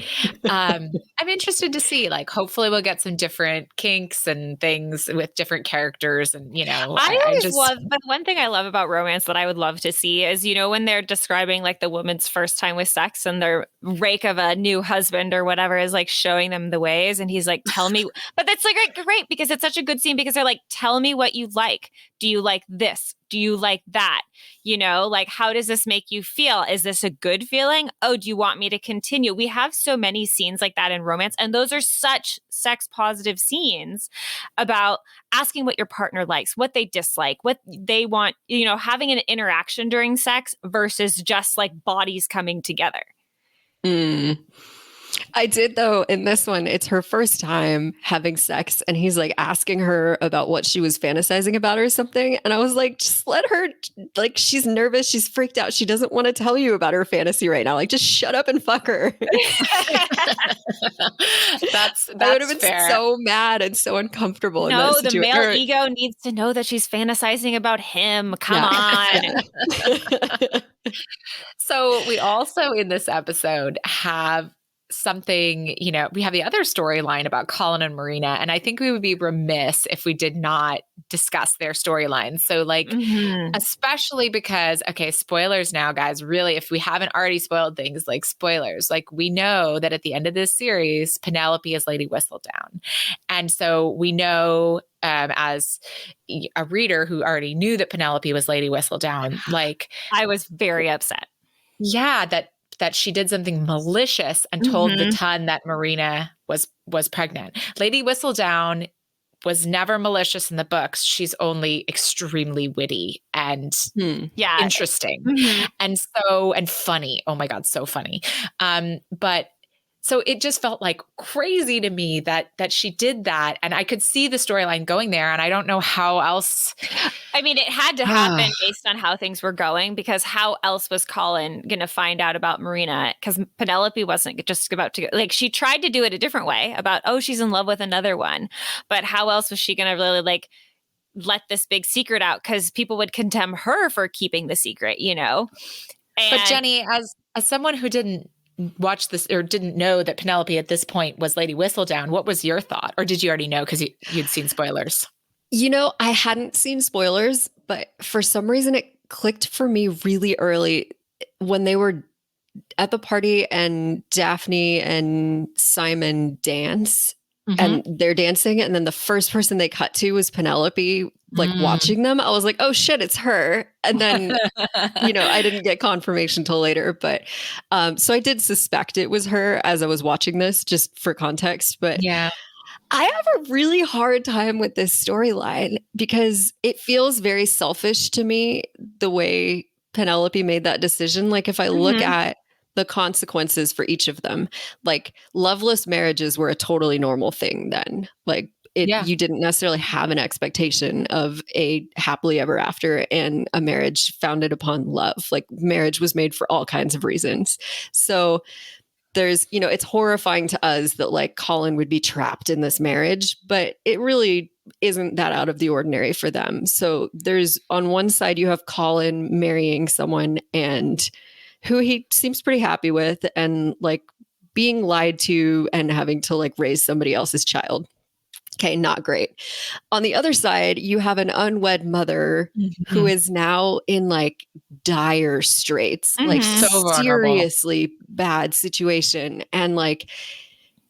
[SPEAKER 1] I'm interested to see, like, hopefully we'll get some different kinks and things with different characters. And,
[SPEAKER 2] I always love, but one thing I love about romance that I would love to see is, when they're describing like the woman's first time with sex and their rake of a new husband or whatever is like showing them the ways. And he's like, tell me, but that's like great because it's such a good scene because they're like, tell me what you like. Do you like this? Do you like that? Like, how does this make you feel? Is this a good feeling? Oh, do you want me to continue? We have so many scenes like that in romance. And those are such sex positive scenes about asking what your partner likes, what they dislike, what they want, having an interaction during sex versus just like bodies coming together.
[SPEAKER 3] I did, though, in this one, it's her first time having sex and he's like asking her about what she was fantasizing about or something. And I was like, just let her, like, she's nervous. She's freaked out. She doesn't want to tell you about her fantasy right now. Like, just shut up and fuck her.
[SPEAKER 1] That's
[SPEAKER 3] I would have been
[SPEAKER 1] fair.
[SPEAKER 3] so mad and so uncomfortable.
[SPEAKER 2] No, the male ego needs to know that she's fantasizing about him. Come on.
[SPEAKER 1] So we also in this episode have something, we have the other storyline about Colin and Marina, and I think we would be remiss if we did not discuss their storyline. So like, especially because, okay, spoilers now, guys, really, if we haven't already spoiled things, like spoilers, like we know that at the end of this series, Penelope is Lady Whistledown. And so we know as a reader who already knew that Penelope was Lady Whistledown, like
[SPEAKER 2] I was very upset.
[SPEAKER 1] Yeah, that she did something malicious and told the Ton that Marina was pregnant. Lady Whistledown was never malicious in the books. She's only extremely witty and interesting and funny. Oh my God, so funny. But so it just felt like crazy to me that she did that, and I could see the storyline going there, and I don't know how else.
[SPEAKER 2] I mean, it had to happen based on how things were going, because how else was Colin going to find out about Marina? Because Penelope wasn't just about to go. Like, she tried to do it a different way about, oh, she's in love with another one, but how else was she going to really like let this big secret out? Because people would condemn her for keeping the secret, And,
[SPEAKER 1] but Jenny, as someone who didn't watch this or didn't know that Penelope at this point was Lady Whistledown, what was your thought? Or did you already know because you'd seen spoilers?
[SPEAKER 3] I hadn't seen spoilers, but for some reason it clicked for me really early when they were at the party and Daphne and Simon dance and they're dancing. And then the first person they cut to was Penelope, like watching them. I was like, oh shit, it's her. And then, I didn't get confirmation till later, but so I did suspect it was her as I was watching this, just for context. But
[SPEAKER 1] yeah,
[SPEAKER 3] I have a really hard time with this storyline because it feels very selfish to me, the way Penelope made that decision. Like, if I look at the consequences for each of them, like loveless marriages were a totally normal thing then. Like, you didn't necessarily have an expectation of a happily ever after and a marriage founded upon love. Like, marriage was made for all kinds of reasons. So there's, it's horrifying to us that like Colin would be trapped in this marriage, but it really isn't that out of the ordinary for them. So there's, on one side, you have Colin marrying someone and who he seems pretty happy with, and like being lied to and having to like raise somebody else's child. Okay, not great. On the other side, you have an unwed mother who is now in like dire straits, like
[SPEAKER 1] So vulnerable.
[SPEAKER 3] seriously bad situation. And like,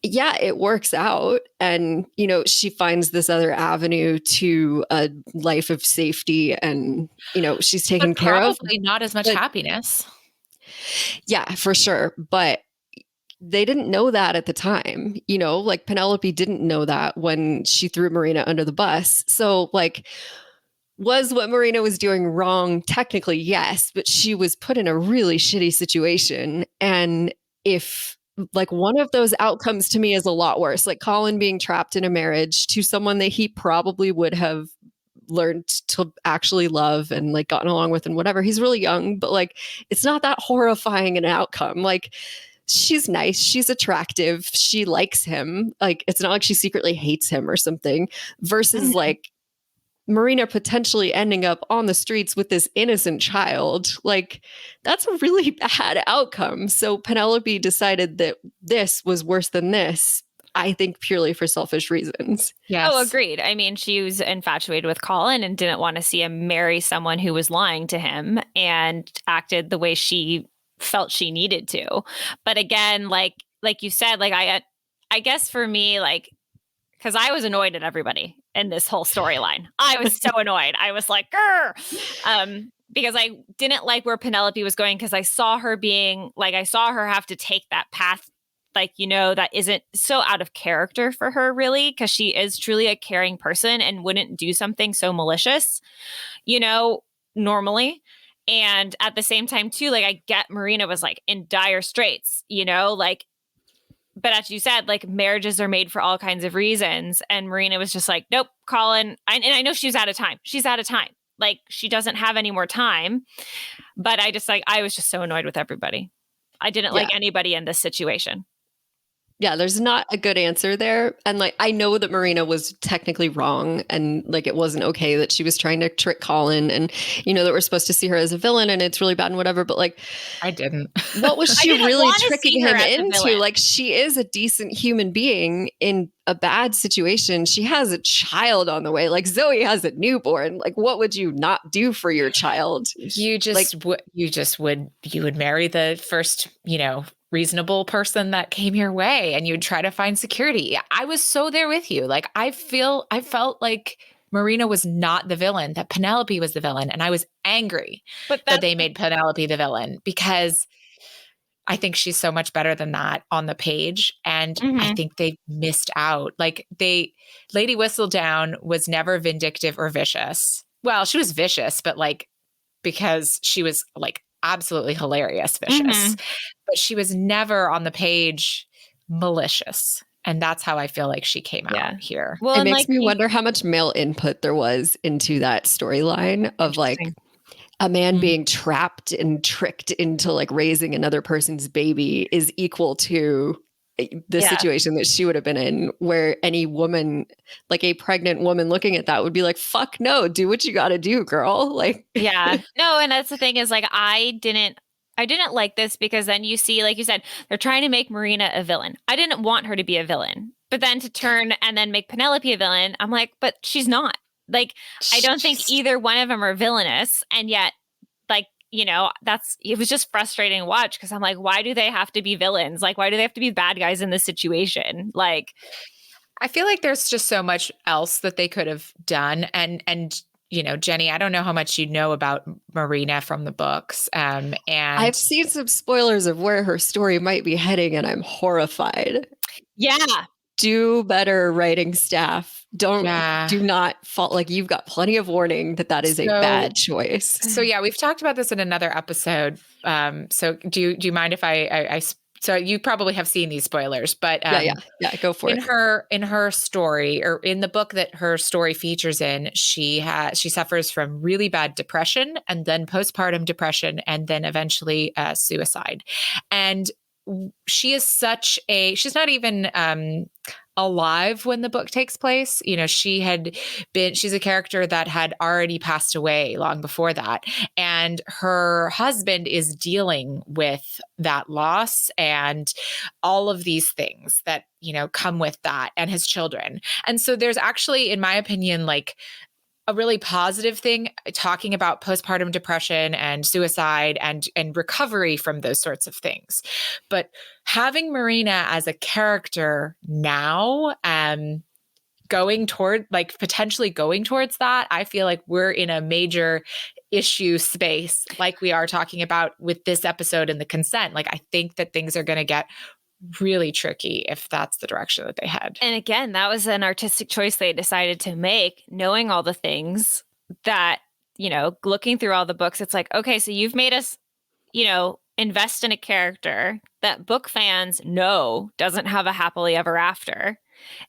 [SPEAKER 3] yeah, it works out. And, you know, she finds this other avenue to a life of safety and, you know, she's taken
[SPEAKER 1] But
[SPEAKER 3] care of.
[SPEAKER 1] probably not as much happiness.
[SPEAKER 3] Yeah, for sure. But they didn't know that at the time, you know, like Penelope didn't know that when she threw Marina under the bus. So like, was what Marina was doing wrong? Technically, yes, but she was put in a really shitty situation. And if like one of those outcomes to me is a lot worse, like Colin being trapped in a marriage to someone that he probably would have learned to actually love and like gotten along with and whatever. He's really young, but like, it's not that horrifying an outcome. Like, she's nice. She's attractive. She likes him. Like, it's not like she secretly hates him or something versus like Marina potentially ending up on the streets with this innocent child. Like, that's a really bad outcome. So Penelope decided that this was worse than this, I think purely for selfish reasons.
[SPEAKER 1] Yes.
[SPEAKER 2] Oh, agreed. I mean, she was infatuated with Colin and didn't want to see him marry someone who was lying to him and acted the way she felt she needed to. But again, like you said, like I guess for me, like, because I was annoyed at everybody in this whole storyline. I was so annoyed. I was like, grr! Because I didn't like where Penelope was going, because I saw her have to take that path, like, you know, that isn't so out of character for her, really, because she is truly a caring person and wouldn't do something so malicious, you know, normally. And at the same time, too, like, I get Marina was like in dire straits, you know, like, but as you said, like, marriages are made for all kinds of reasons. And Marina was just like, nope, Colin. And I know she's out of time. She's out of time. Like, she doesn't have any more time. But I was just so annoyed with everybody. I didn't like anybody in this situation.
[SPEAKER 3] Yeah, there's not a good answer there. And like, I know that Marina was technically wrong and like, it wasn't okay that she was trying to trick Colin and, you know, that we're supposed to see her as a villain and it's really bad and whatever. But like,
[SPEAKER 1] I didn't.
[SPEAKER 3] What was she really tricking him into?
[SPEAKER 2] Villain.
[SPEAKER 3] Like, she is a decent human being in a bad situation. She has a child on the way. Like, Zoe has a newborn. Like, what would you not do for your child?
[SPEAKER 1] You would marry the first, you know, reasonable person that came your way and you'd try to find security. I was so there with you. Like, I felt like Marina was not the villain, that Penelope was the villain. And I was angry that they made Penelope the villain, because I think she's so much better than that on the page. And I think they missed out. Like, Lady Whistledown was never vindictive or vicious. Well, she was vicious, but like, because she was like absolutely hilarious vicious, but she was never on the page malicious. And that's how I feel like she came out here.
[SPEAKER 3] Well, it makes me wonder how much male input there was into that storyline of like a man being trapped and tricked into like raising another person's baby is equal to the situation that she would have been in, where any woman, like a pregnant woman looking at that would be like, fuck no, do what you got to do, girl. Like,
[SPEAKER 2] yeah, no. And that's the thing is, like, I didn't like this, because then you see, like you said, they're trying to make Marina a villain. I didn't want her to be a villain, but then to turn and then make Penelope a villain, I'm like, but she's not. Like, I don't think either one of them are villainous. And yet, like, you know, it was just frustrating to watch, because I'm like, why do they have to be villains? Like, why do they have to be bad guys in this situation? Like,
[SPEAKER 1] I feel like there's just so much else that they could have done. And you know, Jenny, I don't know how much you know about Marina from the books. And
[SPEAKER 3] I've seen some spoilers of where her story might be heading, and I'm horrified.
[SPEAKER 2] Yeah.
[SPEAKER 3] Do better, writing staff. Do not fall. Like, you've got plenty of warning that is a bad choice.
[SPEAKER 1] So yeah, we've talked about this in another episode. So do you mind if I so you probably have seen these spoilers, but
[SPEAKER 3] yeah, go for it.
[SPEAKER 1] In her story, or in the book that her story features in, she suffers from really bad depression, and then postpartum depression, and then eventually suicide. And she is she's not even alive when the book takes place. You know, she's a character that had already passed away long before that. And her husband is dealing with that loss and all of these things that, you know, come with that, and his children. And so there's actually, in my opinion, like a really positive thing talking about postpartum depression and suicide and recovery from those sorts of things. But having Marina as a character now, potentially going towards that, I feel like we're in a major issue space, like we are talking about with this episode and the consent. Like, I think that things are going to get really tricky if that's the direction that they head.
[SPEAKER 2] And again, that was an artistic choice they decided to make, knowing all the things that, you know, looking through all the books, it's like, okay, so you've made us, you know, invest in a character that book fans know doesn't have a happily ever after.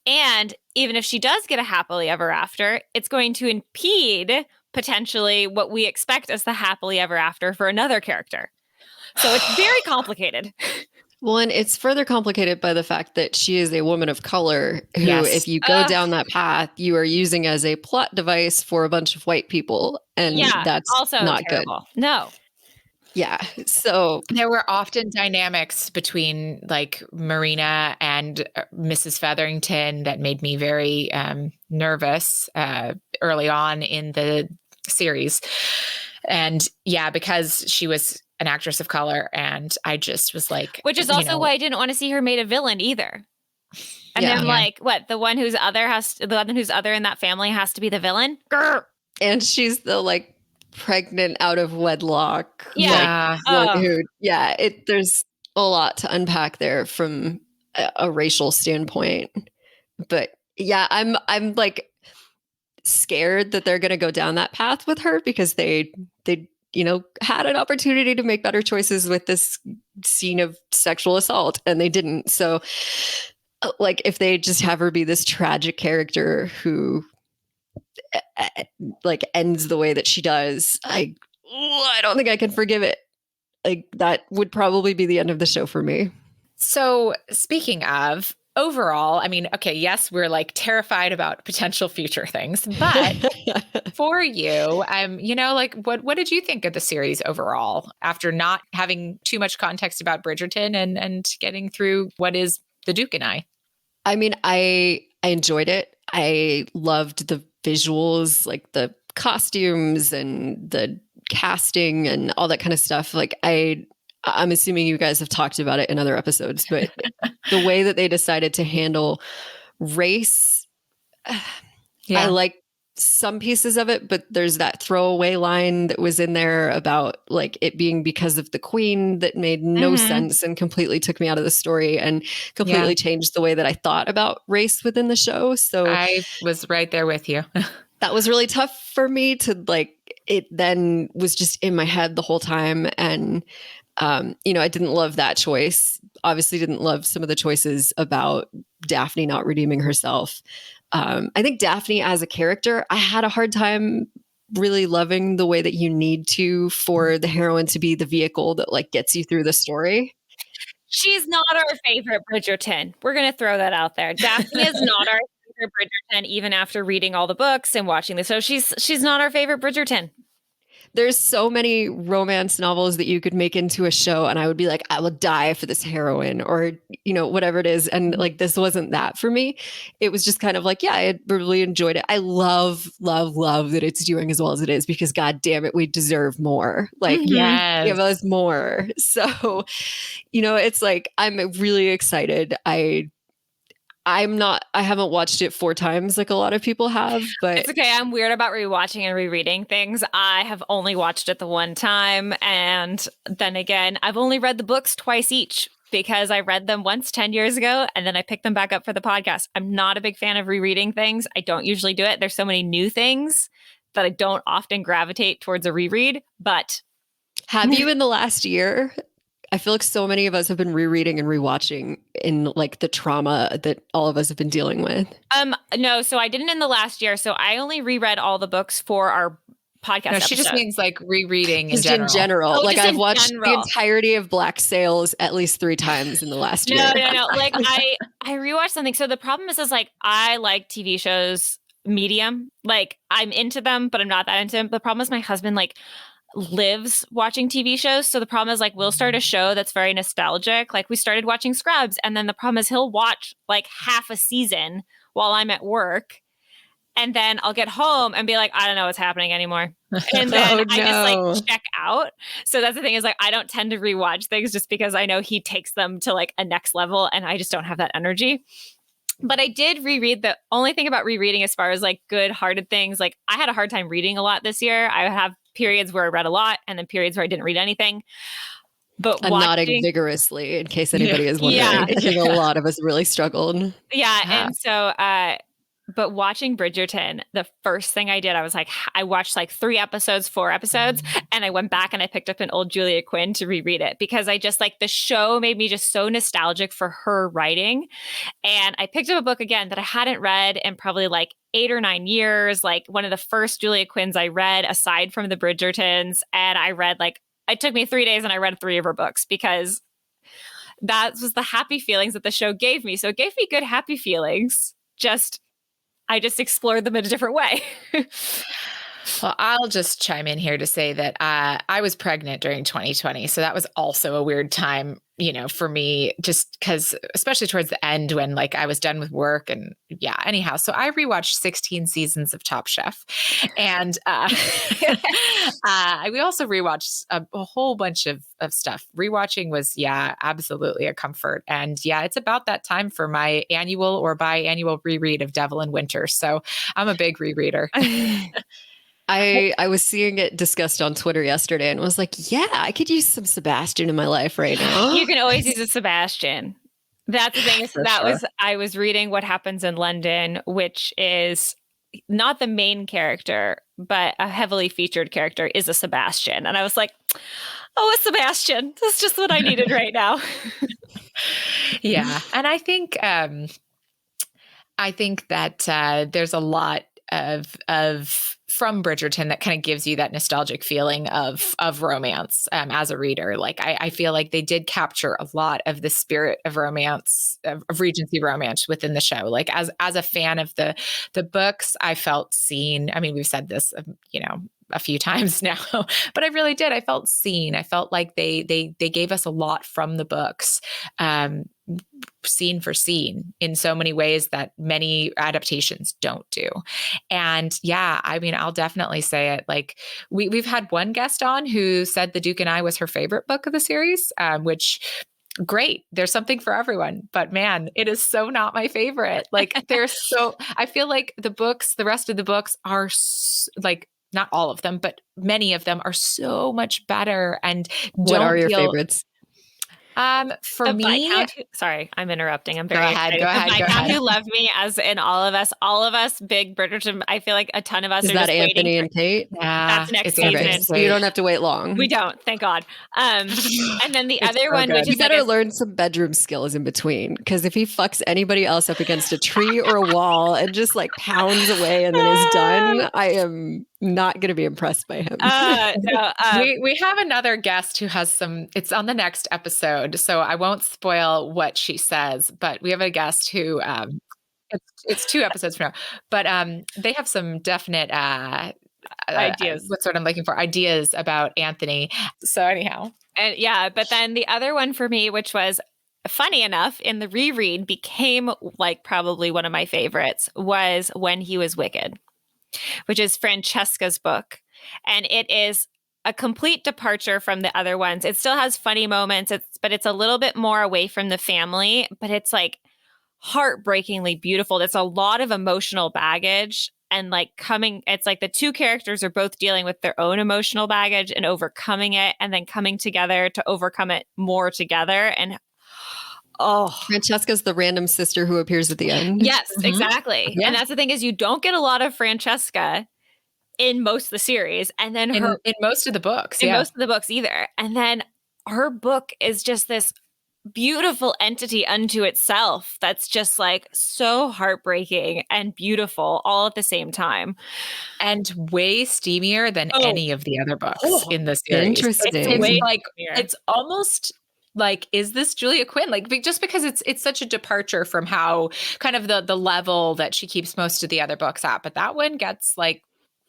[SPEAKER 2] And even if she does get a happily ever after, it's going to impede potentially what we expect as the happily ever after for another character. So it's very complicated.
[SPEAKER 3] Well, and it's further complicated by the fact that she is a woman of color who, if you go down that path, you are using as a plot device for a bunch of white people. And that's also not terrible.
[SPEAKER 2] Good. No.
[SPEAKER 3] Yeah. So
[SPEAKER 1] there were often dynamics between like Marina and Mrs. Featherington that made me very nervous early on in the series. And because she was an actress of color, and I just was like,
[SPEAKER 2] which is also why I didn't want to see her made a villain either. And then like, what, the one who's other in that family has to be the villain? Grr.
[SPEAKER 3] And she's the like pregnant out of wedlock.
[SPEAKER 1] Yeah.
[SPEAKER 3] There's a lot to unpack there from a racial standpoint. But I'm like scared that they're going to go down that path with her, because they had an opportunity to make better choices with this scene of sexual assault, and they didn't. So like, if they just have her be this tragic character who like ends the way that she does, I don't think I can forgive it. Like, that would probably be the end of the show for me.
[SPEAKER 1] So speaking of, overall, I mean, okay, yes, we're like terrified about potential future things, but for you, like what did you think of the series overall after not having too much context about Bridgerton and getting through what is The Duke and I?
[SPEAKER 3] I mean, I enjoyed it. I loved the visuals, like the costumes and the casting and all that kind of stuff. Like, I'm assuming you guys have talked about it in other episodes, but the way that they decided to handle race, I like some pieces of it, but there's that throwaway line that was in there about like it being because of the queen that made no sense and completely took me out of the story and completely changed the way that I thought about race within the show. So
[SPEAKER 1] I was right there with you.
[SPEAKER 3] That was really tough for me to like, it then was just in my head the whole time. And I didn't love that choice. Obviously didn't love some of the choices about Daphne not redeeming herself. I think Daphne as a character, I had a hard time really loving the way that you need to for the heroine to be the vehicle that like gets you through the story.
[SPEAKER 2] She's not our favorite Bridgerton. We're going to throw that out there. Daphne is not our favorite Bridgerton, even after reading all the books and watching the show. She's not our favorite Bridgerton.
[SPEAKER 3] There's so many romance novels that you could make into a show, and I would be like, I will die for this heroine, or, whatever it is. And like, this wasn't that for me. It was just kind of like, I really enjoyed it. I love, love, love that it's doing as well as it is, because God damn it, we deserve more. Like, give us more. So, it's like, I'm really excited. I haven't watched it 4 times like a lot of people have, but
[SPEAKER 2] it's okay. I'm weird about rewatching and rereading things. I have only watched it the one time. And then again, I've only read the books twice each, because I read them once 10 years ago and then I picked them back up for the podcast. I'm not a big fan of rereading things. I don't usually do it. There's so many new things that I don't often gravitate towards a reread, but
[SPEAKER 3] have you in the last year? I feel like so many of us have been rereading and rewatching in like the trauma that all of us have been dealing with.
[SPEAKER 2] No, so I didn't in the last year. So I only reread all the books for our podcast
[SPEAKER 1] No, she just
[SPEAKER 2] episode.
[SPEAKER 1] means like rereading
[SPEAKER 3] Just in general.
[SPEAKER 2] Oh,
[SPEAKER 3] like
[SPEAKER 2] just
[SPEAKER 3] I've
[SPEAKER 2] in
[SPEAKER 3] watched
[SPEAKER 2] general.
[SPEAKER 3] the entirety of Black Sails at least 3 times in the last year.
[SPEAKER 2] No. Like I rewatched something. So the problem is like I like TV shows medium. Like I'm into them, but I'm not that into them. The problem is my husband like lives watching TV shows. So the problem is like we'll start a show that's very nostalgic. Like we started watching Scrubs, and then the problem is he'll watch like half a season while I'm at work. And then I'll get home and be like, I don't know what's happening anymore. And then I just like check out. So that's the thing is like, I don't tend to rewatch things just because I know he takes them to like a next level and I just don't have that energy. But I did reread. The only thing about rereading as far as like good hearted things, like I had a hard time reading a lot this year. I have periods where I read a lot and then periods where I didn't read anything. But
[SPEAKER 3] I'm nodding vigorously in case anybody is wondering.
[SPEAKER 2] Yeah.
[SPEAKER 3] I think a lot of us really struggled.
[SPEAKER 2] Yeah. And so, but watching Bridgerton, the first thing I did, I was like, I watched like 4 episodes, and I went back and I picked up an old Julia Quinn to reread it because I just like the show made me just so nostalgic for her writing. And I picked up a book again that I hadn't read in probably like 8 or 9 years, like one of the first Julia Quinns I read aside from the Bridgertons. And I read like, it took me 3 days and I read 3 of her books because that was the happy feelings that the show gave me. So it gave me good happy feelings. I just explored them in a different way.
[SPEAKER 1] Well, I'll just chime in here to say that I was pregnant during 2020. So that was also a weird time, for me, just because, especially towards the end when like I was done with work and anyhow. So I rewatched 16 seasons of Top Chef. And we also rewatched a whole bunch of stuff. Rewatching was, absolutely a comfort. And it's about that time for my annual or biannual reread of Devil in Winter. So I'm a big rereader.
[SPEAKER 3] I was seeing it discussed on Twitter yesterday and was like, I could use some Sebastian in my life right now.
[SPEAKER 2] You can always use a Sebastian. That's the thing. I was reading What Happens in London, which is not the main character, but a heavily featured character is a Sebastian. And I was like, oh, a Sebastian. That's just what I needed right now.
[SPEAKER 1] Yeah. And I think that there's a lot of from Bridgerton that kind of gives you that nostalgic feeling of romance as a reader. Like I feel like they did capture a lot of the spirit of romance, of Regency romance within the show. Like as a fan of the books, I felt seen. I mean, we've said this, a few times now, but I really did. I felt seen. I felt like they gave us a lot from the books, scene for scene in so many ways that many adaptations don't do. And I mean, I'll definitely say it. Like we've had one guest on who said The Duke and I was her favorite book of the series, which great. There's something for everyone, but man, it is so not my favorite. Like I feel like the rest of the books are like, not all of them, but many of them are so much better. And
[SPEAKER 3] what are your favorites?
[SPEAKER 1] For me,
[SPEAKER 2] sorry, I'm interrupting. I'm very
[SPEAKER 1] excited. Go ahead.
[SPEAKER 2] The Viscount Who Loved Me, as in all of us, big Bridgerton. I feel like a ton of us
[SPEAKER 3] is
[SPEAKER 2] are
[SPEAKER 3] that
[SPEAKER 2] just
[SPEAKER 3] Anthony and Kate.
[SPEAKER 2] That's next season.
[SPEAKER 3] So you don't have to wait long.
[SPEAKER 2] We don't, thank God. And then the other one, which is
[SPEAKER 3] you better learn some bedroom skills in between, because if he fucks anybody else up against a tree or a wall and just like pounds away and then is done, I am not going to be impressed by him.
[SPEAKER 1] We have another guest who has it's on the next episode, so I won't spoil what she says, but we have a guest who it's 2 episodes from now, but they have some definite
[SPEAKER 2] ideas.
[SPEAKER 1] What's what I'm looking for, ideas about Anthony. So anyhow.
[SPEAKER 2] And but then the other one for me, which was funny enough in the reread became like probably one of my favorites, was When He Was Wicked, which is Francesca's book. And it is a complete departure from the other ones. It still has funny moments, but it's a little bit more away from the family, but it's like heartbreakingly beautiful. It's a lot of emotional baggage and like it's like the 2 characters are both dealing with their own emotional baggage and overcoming it and then coming together to overcome it more together. And
[SPEAKER 3] Francesca's the random sister who appears at the end.
[SPEAKER 2] Yes, exactly. Yeah. And that's the thing is you don't get a lot of Francesca in most of the series. And then
[SPEAKER 1] in most of the books.
[SPEAKER 2] In most of the books either. And then her book is just this beautiful entity unto itself that's just like so heartbreaking and beautiful all at the same time.
[SPEAKER 1] And way steamier than any of the other books in the series.
[SPEAKER 3] Interesting.
[SPEAKER 1] It's like, it's almost like, is this Julia Quinn? Like, just because it's such a departure from how kind of the level that she keeps most of the other books at. But that one gets like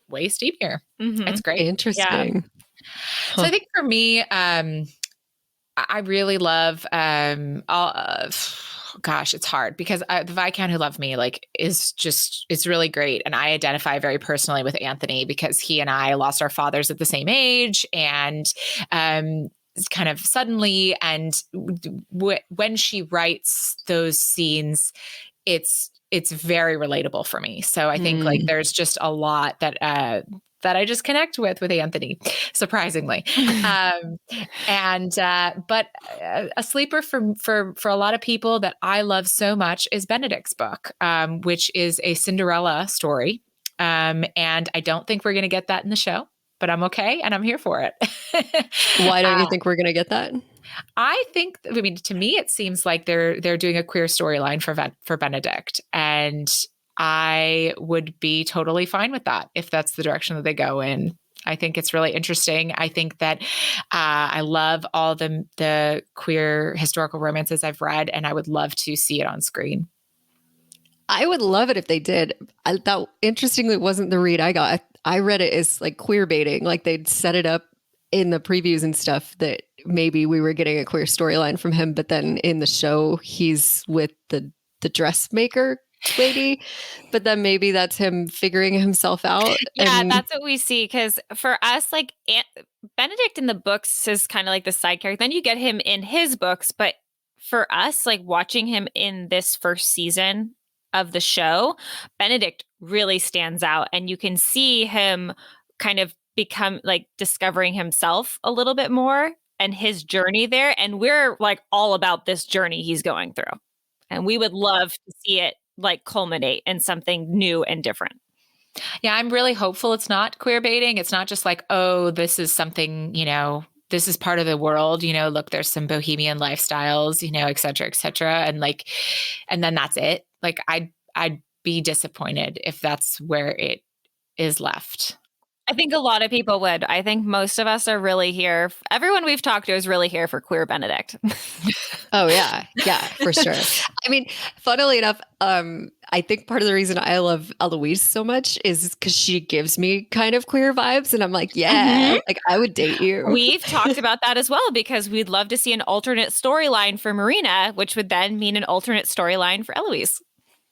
[SPEAKER 1] way steamier. It's great.
[SPEAKER 3] Interesting.
[SPEAKER 1] Yeah. So I think for me, I really love, gosh, it's hard because the Viscount Who Loved Me, like, it's really great. And I identify very personally with Anthony because he and I lost our fathers at the same age, and kind of suddenly. And when she writes those scenes, it's very relatable for me. So I think like there's just a lot that I just connect with Anthony, surprisingly. But a sleeper for a lot of people that I love so much is Benedict's book, which is a Cinderella story. And I don't think we're going to get that in the show, but I'm okay. And I'm here for it.
[SPEAKER 3] Why don't you think we're going to get that?
[SPEAKER 1] I mean, to me, it seems like they're doing a queer storyline for Benedict, and I would be totally fine with that if that's the direction that they go in. I think it's really interesting. I think that I love all the queer historical romances I've read, and I would love to see it on screen.
[SPEAKER 3] I would love it if they did. That interestingly wasn't the read I got. I read it as like queer baiting, like they'd set it up in the previews and stuff that maybe we were getting a queer storyline from him, but then in the show he's with the dressmaker lady, but then maybe that's him figuring himself out.
[SPEAKER 2] Yeah, that's what we see. Because for us, like Benedict in the books is kind of like the side character. Then you get him in his books, but for us, like watching him in this first season of the show, Benedict really stands out, and you can see him kind of become like discovering himself a little bit more and his journey there. And we're like all about this journey he's going through, and we would love to see it like culminate in something new and different.
[SPEAKER 1] Yeah, I'm really hopeful it's not queer baiting. It's not just like, oh, this is something, this is part of the world, look, there's some bohemian lifestyles, et cetera, and then that's it. Like I'd be disappointed if that's where it is left.
[SPEAKER 2] I think a lot of people would. I think most of us are really here. Everyone we've talked to is really here for queer Benedict.
[SPEAKER 3] Oh, yeah. Yeah, for sure. I mean, funnily enough, I think part of the reason I love Eloise so much is because she gives me kind of queer vibes. And I'm like, yeah, like I would date you.
[SPEAKER 2] We've talked about that as well, because we'd love to see an alternate storyline for Marina, which would then mean an alternate storyline for Eloise.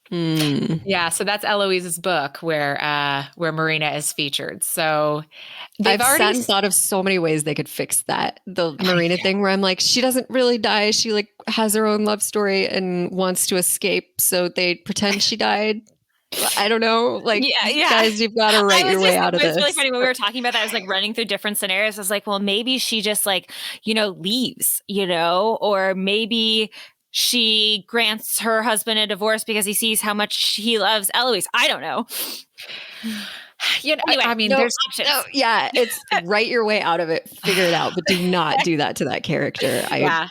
[SPEAKER 1] Yeah, so that's Eloise's book where Marina is featured. So
[SPEAKER 3] I've sat and thought of so many ways they could fix that. The Marina thing where I'm like, she doesn't really die. She like has her own love story and wants to escape. So they pretend she died. I don't know. Like, guys, you've got to write your way out of this.
[SPEAKER 2] It was really funny when we were talking about that. I was like running through different scenarios. I was like, well, maybe she just like, leaves, or maybe she grants her husband a divorce because he sees how much he loves Eloise. I don't know.
[SPEAKER 1] Anyway, I mean, there's options.
[SPEAKER 3] No, yeah, it's write your way out of it, figure it out, but do not do that to that character.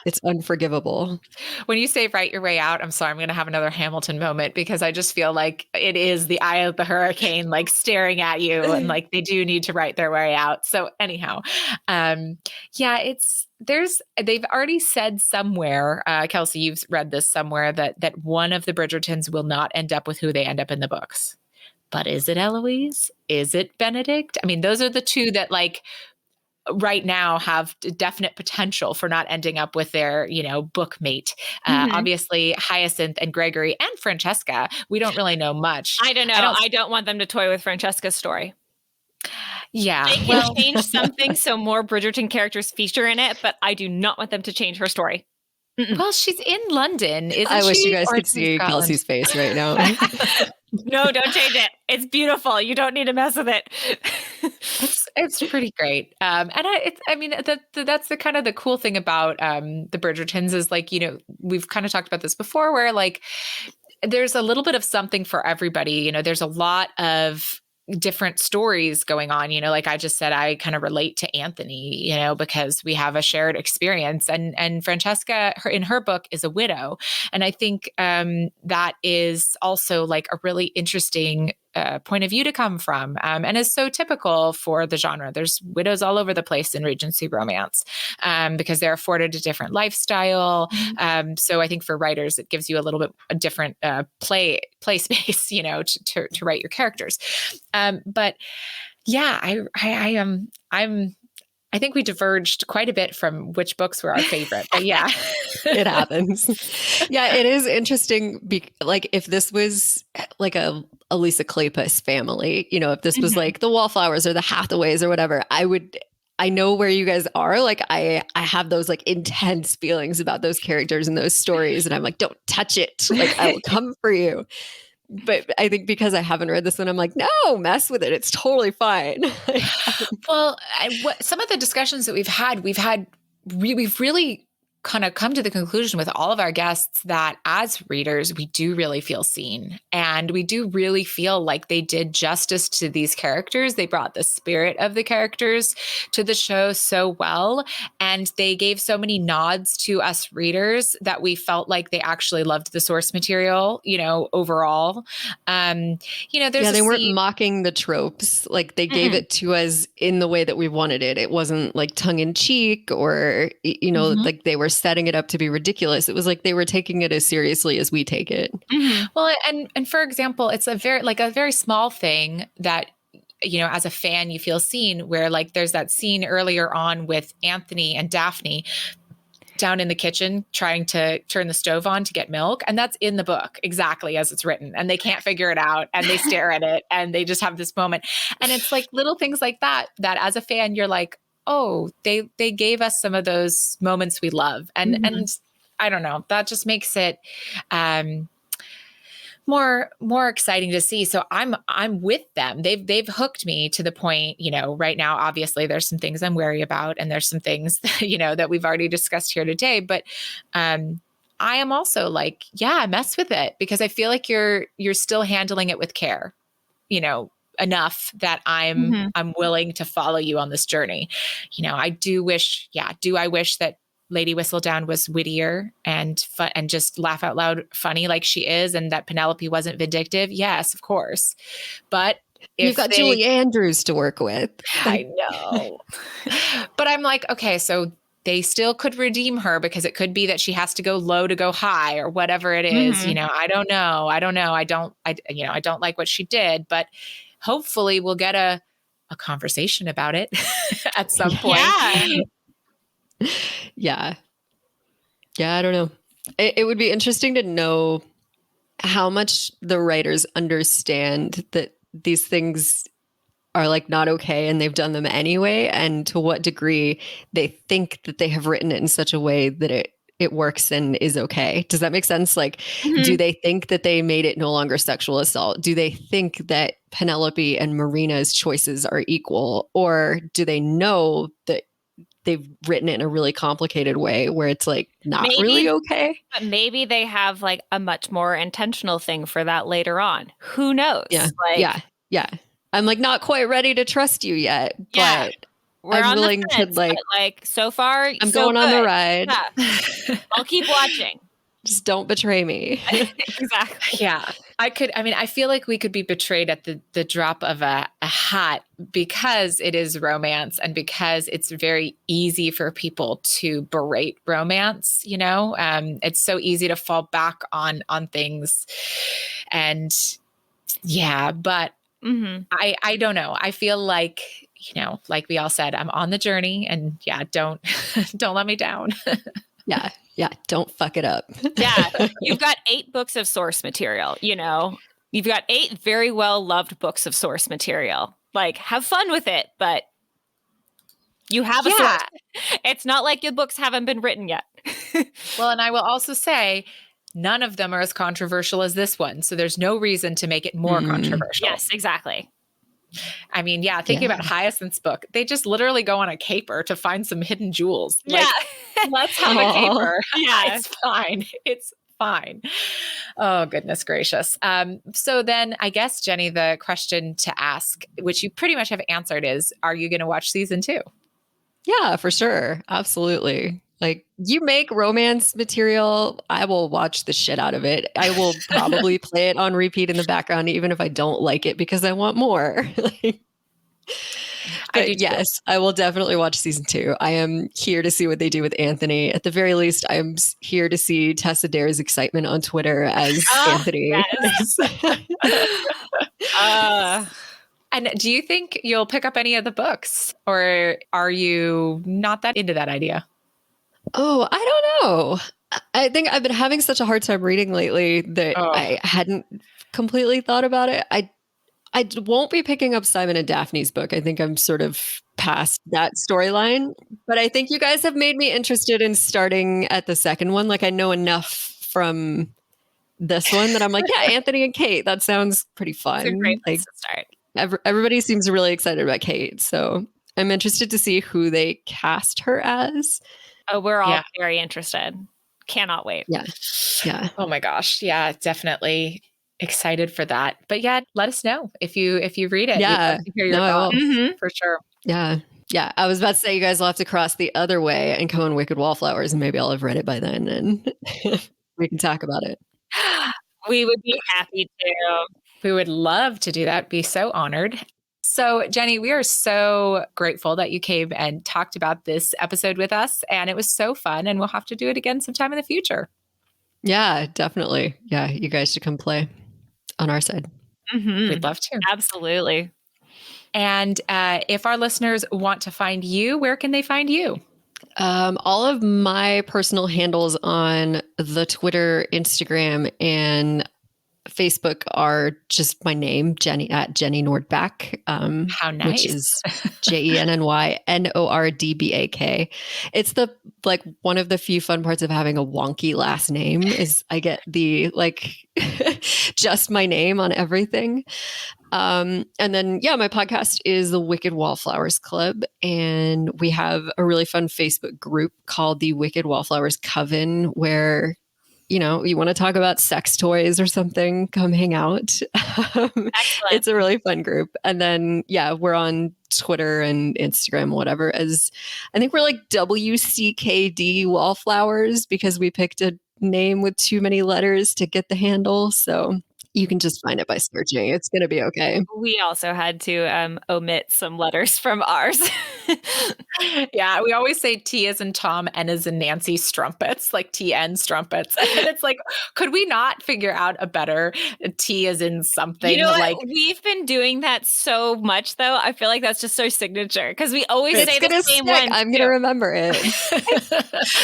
[SPEAKER 3] It's unforgivable.
[SPEAKER 1] When you say write your way out, I'm sorry, I'm going to have another Hamilton moment, because I just feel like it is the eye of the hurricane, like staring at you, and like they do need to write their way out. So anyhow, they've already said somewhere, Kelsey, you've read this somewhere, that one of the Bridgertons will not end up with who they end up in the books. But is it Eloise? Is it Benedict? I mean, those are the two that like right now have definite potential for not ending up with their, book mate. Obviously Hyacinth and Gregory and Francesca, we don't really know much.
[SPEAKER 2] I don't know. I don't want them to toy with Francesca's story.
[SPEAKER 1] Yeah.
[SPEAKER 2] They can change something so more Bridgerton characters feature in it, but I do not want them to change her story.
[SPEAKER 1] Well, she's in London, isn't she?
[SPEAKER 3] I wish you guys could see Kelsey's face right now.
[SPEAKER 2] No, don't change it. It's beautiful. You don't need to mess with it.
[SPEAKER 1] It's pretty great. And that's the kind of the cool thing about the Bridgertons is like, we've kind of talked about this before, where like there's a little bit of something for everybody. There's a lot of different stories going on. Like I just said, I kind of relate to Anthony, because we have a shared experience, and Francesca, in her book, is a widow. And I think that is also like a really interesting point of view to come from, and is so typical for the genre. There's widows all over the place in Regency romance, because they're afforded a different lifestyle. So I think for writers, it gives you a little bit a different play space, to write your characters. But yeah, I think we diverged quite a bit from which books were our favorite, but yeah.
[SPEAKER 3] It happens. Yeah, it is interesting. Like if this was like a Lisa Kleypas family, if this was like the Wallflowers or the Hathaways or whatever, I know where you guys are. Like I have those like intense feelings about those characters and those stories. And I'm like, don't touch it. Like I will come for you. But I think because I haven't read this one, I'm like, no, mess with it. It's totally fine.
[SPEAKER 1] Well, some of the discussions that we've really kind of come to the conclusion with all of our guests that as readers, we do really feel seen, and we do really feel like they did justice to these characters. They brought the spirit of the characters to the show so well, and they gave so many nods to us readers that we felt like they actually loved the source material, overall. They
[SPEAKER 3] weren't mocking the tropes. Like they gave it to us in the way that we wanted it. It wasn't like tongue in cheek or, like they were setting it up to be ridiculous. It was like they were taking it as seriously as we take it.
[SPEAKER 1] Well, and for example, it's a very small thing that, as a fan, you feel seen, where like there's that scene earlier on with Anthony and Daphne down in the kitchen trying to turn the stove on to get milk. And that's in the book exactly as it's written. And they can't figure it out, and they stare at it, and they just have this moment. And it's like little things like that as a fan, you're like, oh, they gave us some of those moments we love. And I don't know, that just makes it more exciting to see. So I'm with them. They've hooked me to the point, right now, obviously there's some things I'm wary about, and there's some things, that we've already discussed here today, but I am also like, yeah, mess with it, because I feel like you're still handling it with care, enough that I'm willing to follow you on this journey. I wish that Lady Whistledown was wittier and fun and just laugh out loud funny like she is, and that Penelope wasn't vindictive. Yes, of course. But
[SPEAKER 3] you've got Julie Andrews to work with.
[SPEAKER 1] I know. But I'm like, okay, so they still could redeem her, because it could be that she has to go low to go high, or whatever it is. I don't know. I don't like what she did, but hopefully we'll get a conversation about it at some point.
[SPEAKER 3] Yeah. I don't know. It would be interesting to know how much the writers understand that these things are like not okay and they've done them anyway, and to what degree they think that they have written it in such a way that it works and is okay. Does that make sense? Like, do they think that they made it no longer sexual assault? Do they think that Penelope and Marina's choices are equal? Or do they know that they've written it in a really complicated way where it's like not really okay?
[SPEAKER 2] But maybe they have like a much more intentional thing for that later on. Who knows?
[SPEAKER 3] Yeah. I'm like not quite ready to trust you yet, but I'm willing to
[SPEAKER 2] like so far.
[SPEAKER 3] I'm going on the ride.
[SPEAKER 2] Yeah. I'll keep watching.
[SPEAKER 3] Just don't betray me.
[SPEAKER 2] Exactly.
[SPEAKER 1] Yeah. I feel like we could be betrayed at the drop of a hat, because it is romance, and because it's very easy for people to berate romance, it's so easy to fall back on things. And yeah, but I don't know. I feel like, like we all said, I'm on the journey, and don't let me down.
[SPEAKER 3] Yeah. Don't fuck it up.
[SPEAKER 2] Yeah. You've got 8 books of source material, you've got 8 very well loved books of source material. Like, have fun with it, but you have a source. It's not like your books haven't been written yet.
[SPEAKER 1] Well, and I will also say, none of them are as controversial as this one. So there's no reason to make it more controversial.
[SPEAKER 2] Yes, exactly.
[SPEAKER 1] I mean, thinking about Hyacinth's book, they just literally go on a caper to find some hidden jewels. Like, let's have a caper. Yeah. It's fine. It's fine. Oh, goodness gracious. So then I guess, Jenny, the question to ask, which you pretty much have answered, is, are you going to watch season 2?
[SPEAKER 3] Yeah, for sure. Absolutely. Like, you make romance material, I will watch the shit out of it. I will probably play it on repeat in the background, even if I don't like it, because I want more. But yes, I will definitely watch season 2. I am here to see what they do with Anthony. At the very least, I am here to see Tessa Dare's excitement on Twitter as Anthony.
[SPEAKER 2] Yes.
[SPEAKER 1] And do you think you'll pick up any of the books, or are you not that into that idea?
[SPEAKER 3] Oh, I don't know. I think I've been having such a hard time reading lately that I hadn't completely thought about it. I won't be picking up Simon and Daphne's book. I think I'm sort of past that storyline. But I think you guys have made me interested in starting at the second one. Like, I know enough from this one that I'm like, yeah, Anthony and Kate. That sounds pretty fun.
[SPEAKER 2] It's a great place to start.
[SPEAKER 3] Everybody seems really excited about Kate. So I'm interested to see who they cast her as.
[SPEAKER 2] Oh, we're all very interested. Cannot wait.
[SPEAKER 3] Yeah. Yeah.
[SPEAKER 1] Oh my gosh. Yeah, definitely excited for that. But yeah, let us know if you read it.
[SPEAKER 3] Yeah.
[SPEAKER 1] We'd love to hear your thoughts, for sure.
[SPEAKER 3] Yeah. Yeah. I was about to say, you guys will have to cross the other way and come on Wicked Wallflowers, and maybe I'll have read it by then and we can talk about it.
[SPEAKER 2] We would be happy to.
[SPEAKER 1] We would love to do that. Be so honored. So, Jenny, we are so grateful that you came and talked about this episode with us. And it was so fun. And we'll have to do it again sometime in the future.
[SPEAKER 3] Yeah, definitely. Yeah, you guys should come play on our side.
[SPEAKER 2] Mm-hmm.
[SPEAKER 1] We'd love to.
[SPEAKER 2] Absolutely.
[SPEAKER 1] And if our listeners want to find you, where can they find you?
[SPEAKER 3] All of my personal handles on the Twitter, Instagram, and Facebook are just my name, Jenny Nordbak.
[SPEAKER 1] How nice.
[SPEAKER 3] Which is JennyNordbak. It's one of the few fun parts of having a wonky last name is I get the just my name on everything. And then, my podcast is the Wicked Wallflowers Club. And we have a really fun Facebook group called the Wicked Wallflowers Coven, where you want to talk about sex toys or something, come hang out. It's a really fun group. And then, we're on Twitter and Instagram, whatever, as I think we're like WCKD Wallflowers because we picked a name with too many letters to get the handle. So you can just find it by searching. It's going to be okay.
[SPEAKER 2] We also had to omit some letters from ours.
[SPEAKER 1] Yeah, we always say T as in Tom, N as in Nancy, Strumpets, like TN Strumpets. And it's like, could we not figure out a better T as in something?
[SPEAKER 2] You know what? We've been doing that so much, though. I feel like that's just our signature because we always say the same one.
[SPEAKER 3] I'm going to remember it.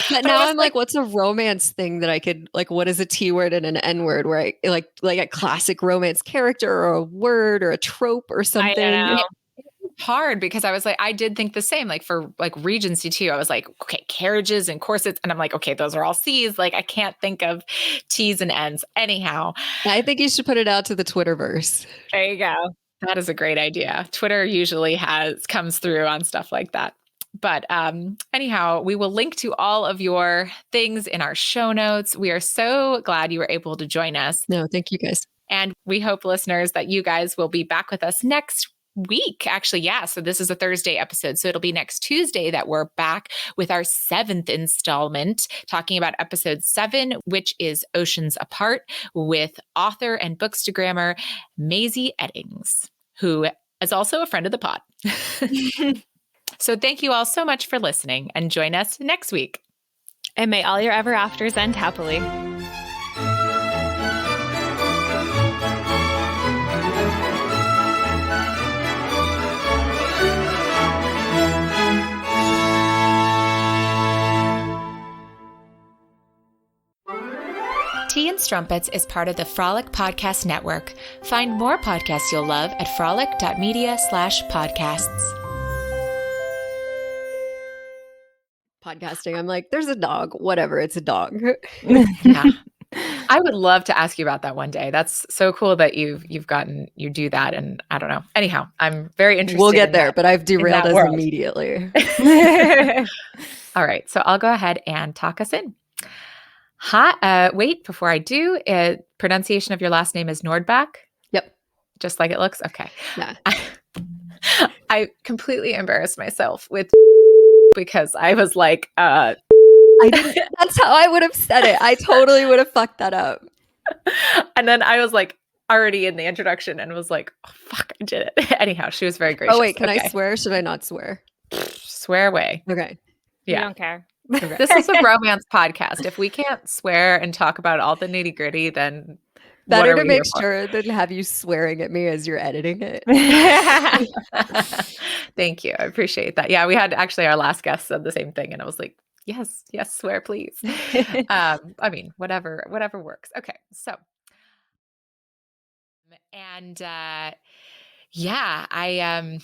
[SPEAKER 3] But now I'm like, what's a romance thing that I could, what is a T word and an N word where I like a classic romance character or a word or a trope or something?
[SPEAKER 2] I know.
[SPEAKER 1] Hard because I was like, I did think the same, for Regency too. I was like, okay, carriages and corsets. And I'm like, okay, those are all C's. I can't think of T's and N's. Anyhow.
[SPEAKER 3] I think you should put it out to the Twitterverse.
[SPEAKER 2] There you go.
[SPEAKER 1] That is a great idea. Twitter usually comes through on stuff like that. But anyhow, we will link to all of your things in our show notes. We are so glad you were able to join us.
[SPEAKER 3] No, thank you guys.
[SPEAKER 1] And we hope, listeners, that you guys will be back with us next week. Actually, so this is a Thursday episode. So it'll be next Tuesday that we're back with our 7th installment, talking about episode 7, which is Oceans Apart, with author and bookstagrammer Maisie Eddings, who is also a friend of the pod. So thank you all so much for listening, and join us next week.
[SPEAKER 2] And may all your ever afters end happily.
[SPEAKER 1] Tea and Strumpets is part of the Frolic Podcast Network. Find more podcasts you'll love at frolic.media/podcasts.
[SPEAKER 3] Podcasting, I'm like, there's a dog. Whatever, it's a dog.
[SPEAKER 1] Yeah. I would love to ask you about that one day. That's so cool that you do that. And I don't know. Anyhow, I'm very interested.
[SPEAKER 3] We'll get there, but I've derailed us immediately.
[SPEAKER 1] All right. So I'll go ahead and talk us in. Hi. Wait, before I do, pronunciation of your last name is Nordbak?
[SPEAKER 3] Yep.
[SPEAKER 1] Just like it looks? Okay.
[SPEAKER 3] Yeah.
[SPEAKER 1] I completely embarrassed myself with because I was like,
[SPEAKER 3] I didn't. That's how I would have said it. I totally would have fucked that up.
[SPEAKER 1] and then I was like already in the introduction and was like, oh, fuck, I did it. Anyhow, she was very gracious.
[SPEAKER 3] Oh, wait, can I
[SPEAKER 1] Okay.
[SPEAKER 3] swear? Should I not swear?
[SPEAKER 1] Swear away.
[SPEAKER 3] Okay.
[SPEAKER 2] We
[SPEAKER 1] Yeah.
[SPEAKER 2] don't care.
[SPEAKER 3] Okay.
[SPEAKER 1] This is a romance podcast. If we can't swear and talk about all the nitty gritty, then what
[SPEAKER 3] Better
[SPEAKER 1] are
[SPEAKER 3] to
[SPEAKER 1] we
[SPEAKER 3] make
[SPEAKER 1] here for?
[SPEAKER 3] sure than have you swearing at me as you're editing it.
[SPEAKER 1] Thank you. I appreciate that. Yeah, we had actually our last guest said the same thing, and I was like, yes, swear, please. I mean, whatever works. Okay, so, and yeah, I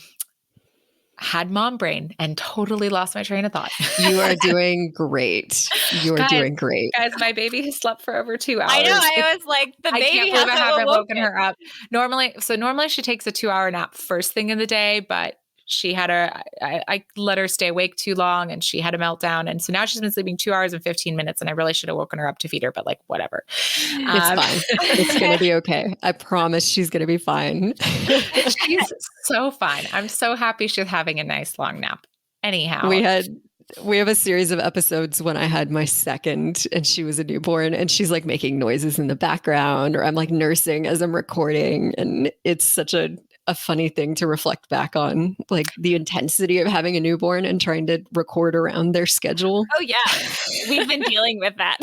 [SPEAKER 1] had mom brain and totally lost my train of thought.
[SPEAKER 3] You are doing great. You are doing great.
[SPEAKER 1] Guys, my baby has slept for over 2 hours.
[SPEAKER 2] I know. I was like, the
[SPEAKER 1] I
[SPEAKER 2] baby
[SPEAKER 1] can't believe I
[SPEAKER 2] hasn't
[SPEAKER 1] haven't
[SPEAKER 2] awoken.
[SPEAKER 1] woken her up. Normally she takes a 2-hour nap first thing in the day, but she had I let her stay awake too long and she had a meltdown. And so now she's been sleeping 2 hours and 15 minutes and I really should have woken her up to feed her, but like, whatever.
[SPEAKER 3] It's fine. It's going to be okay. I promise she's going to be fine.
[SPEAKER 1] She's so fine. I'm so happy she's having a nice long nap. Anyhow.
[SPEAKER 3] We have a series of episodes when I had my second and she was a newborn and she's like making noises in the background or I'm like nursing as I'm recording. And it's such a funny thing to reflect back on, like the intensity of having a newborn and trying to record around their schedule.
[SPEAKER 2] Oh, yeah. We've been dealing with that.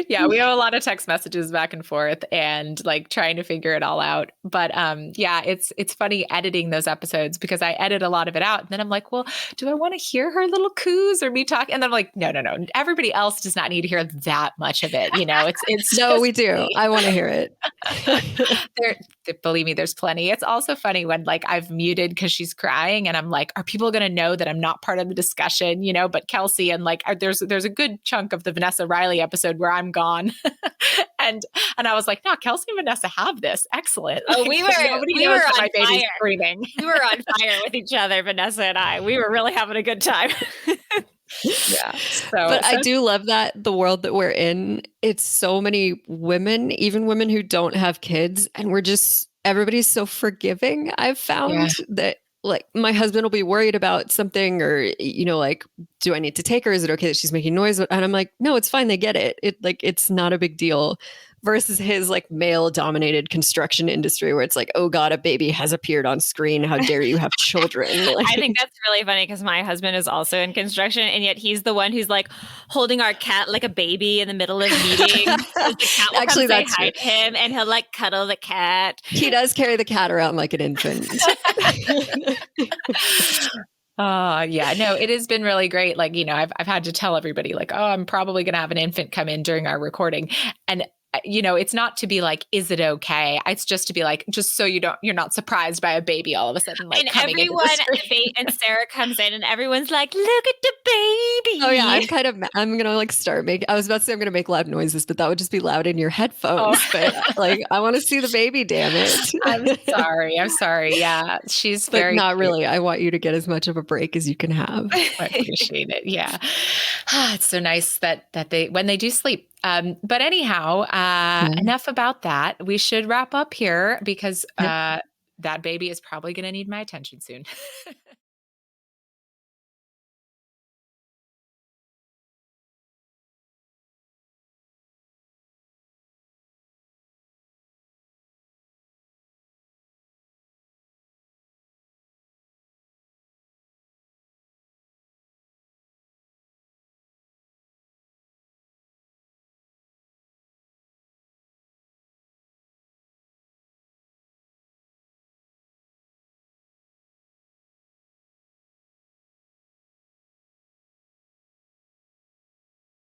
[SPEAKER 1] Yeah, we have a lot of text messages back and forth and like trying to figure it all out. But yeah, it's funny editing those episodes because I edit a lot of it out. And then I'm like, well, do I want to hear her little coos or me talk? And then I'm like, no. Everybody else does not need to hear that much of it. You know, it's
[SPEAKER 3] No, we do.
[SPEAKER 1] me.
[SPEAKER 3] I want to hear it.
[SPEAKER 1] Believe me, there's plenty. It's also funny when like I've muted because she's crying and I'm like, are people going to know that I'm not part of the discussion? You know, but Kelsey and like, there's a good chunk of the Vanessa Riley episode where I'm gone. and I was like, no, Kelsey and Vanessa have this. Excellent.
[SPEAKER 2] Oh,
[SPEAKER 1] Like,
[SPEAKER 2] we
[SPEAKER 1] nobody
[SPEAKER 2] were
[SPEAKER 1] knows that
[SPEAKER 2] on
[SPEAKER 1] my baby's
[SPEAKER 2] fire.
[SPEAKER 1] screaming.
[SPEAKER 2] We were on fire with each other, Vanessa and I. We were really having a good time.
[SPEAKER 1] Yeah.
[SPEAKER 3] But I do love that the world that we're in, it's so many women, even women who don't have kids, and everybody's so forgiving. I've found that like my husband will be worried about something or, you know, like, do I need to take her? Is it okay that she's making noise? And I'm like, no, it's fine. They get it. It's not a big deal. Versus his like male dominated construction industry where it's like, oh God, a baby has appeared on screen. How dare you have children? Like,
[SPEAKER 2] I think that's really funny because my husband is also in construction and yet he's the one who's like holding our cat like a baby in the middle of meetings. The cat will
[SPEAKER 3] Actually,
[SPEAKER 2] come
[SPEAKER 3] that's
[SPEAKER 2] say hi to him and he'll like cuddle the cat.
[SPEAKER 3] he does carry the cat around like an infant.
[SPEAKER 1] Yeah, no, it has been really great. Like, you know, I've had to tell everybody like, oh, I'm probably going to have an infant come in during our recording. And you know, it's not to be like, is it okay? It's just to be like, just so you're not surprised by a baby all of a sudden. Like,
[SPEAKER 2] and
[SPEAKER 1] coming
[SPEAKER 2] everyone,
[SPEAKER 1] into
[SPEAKER 2] and Sarah comes in and everyone's like, look at the baby.
[SPEAKER 3] Oh yeah, I'm gonna like start making. I was about to say I'm gonna make loud noises, but that would just be loud in your headphones.
[SPEAKER 1] Oh.
[SPEAKER 3] But like, I want to see the baby. Damn it!
[SPEAKER 1] I'm sorry. Yeah, she's
[SPEAKER 3] but
[SPEAKER 1] very
[SPEAKER 3] not
[SPEAKER 1] cute.
[SPEAKER 3] really. I want you to get as much of a break as you can have.
[SPEAKER 1] I appreciate it. Yeah, it's so nice that they when they do sleep. But anyhow, enough about that. We should wrap up here because that baby is probably going to need my attention soon.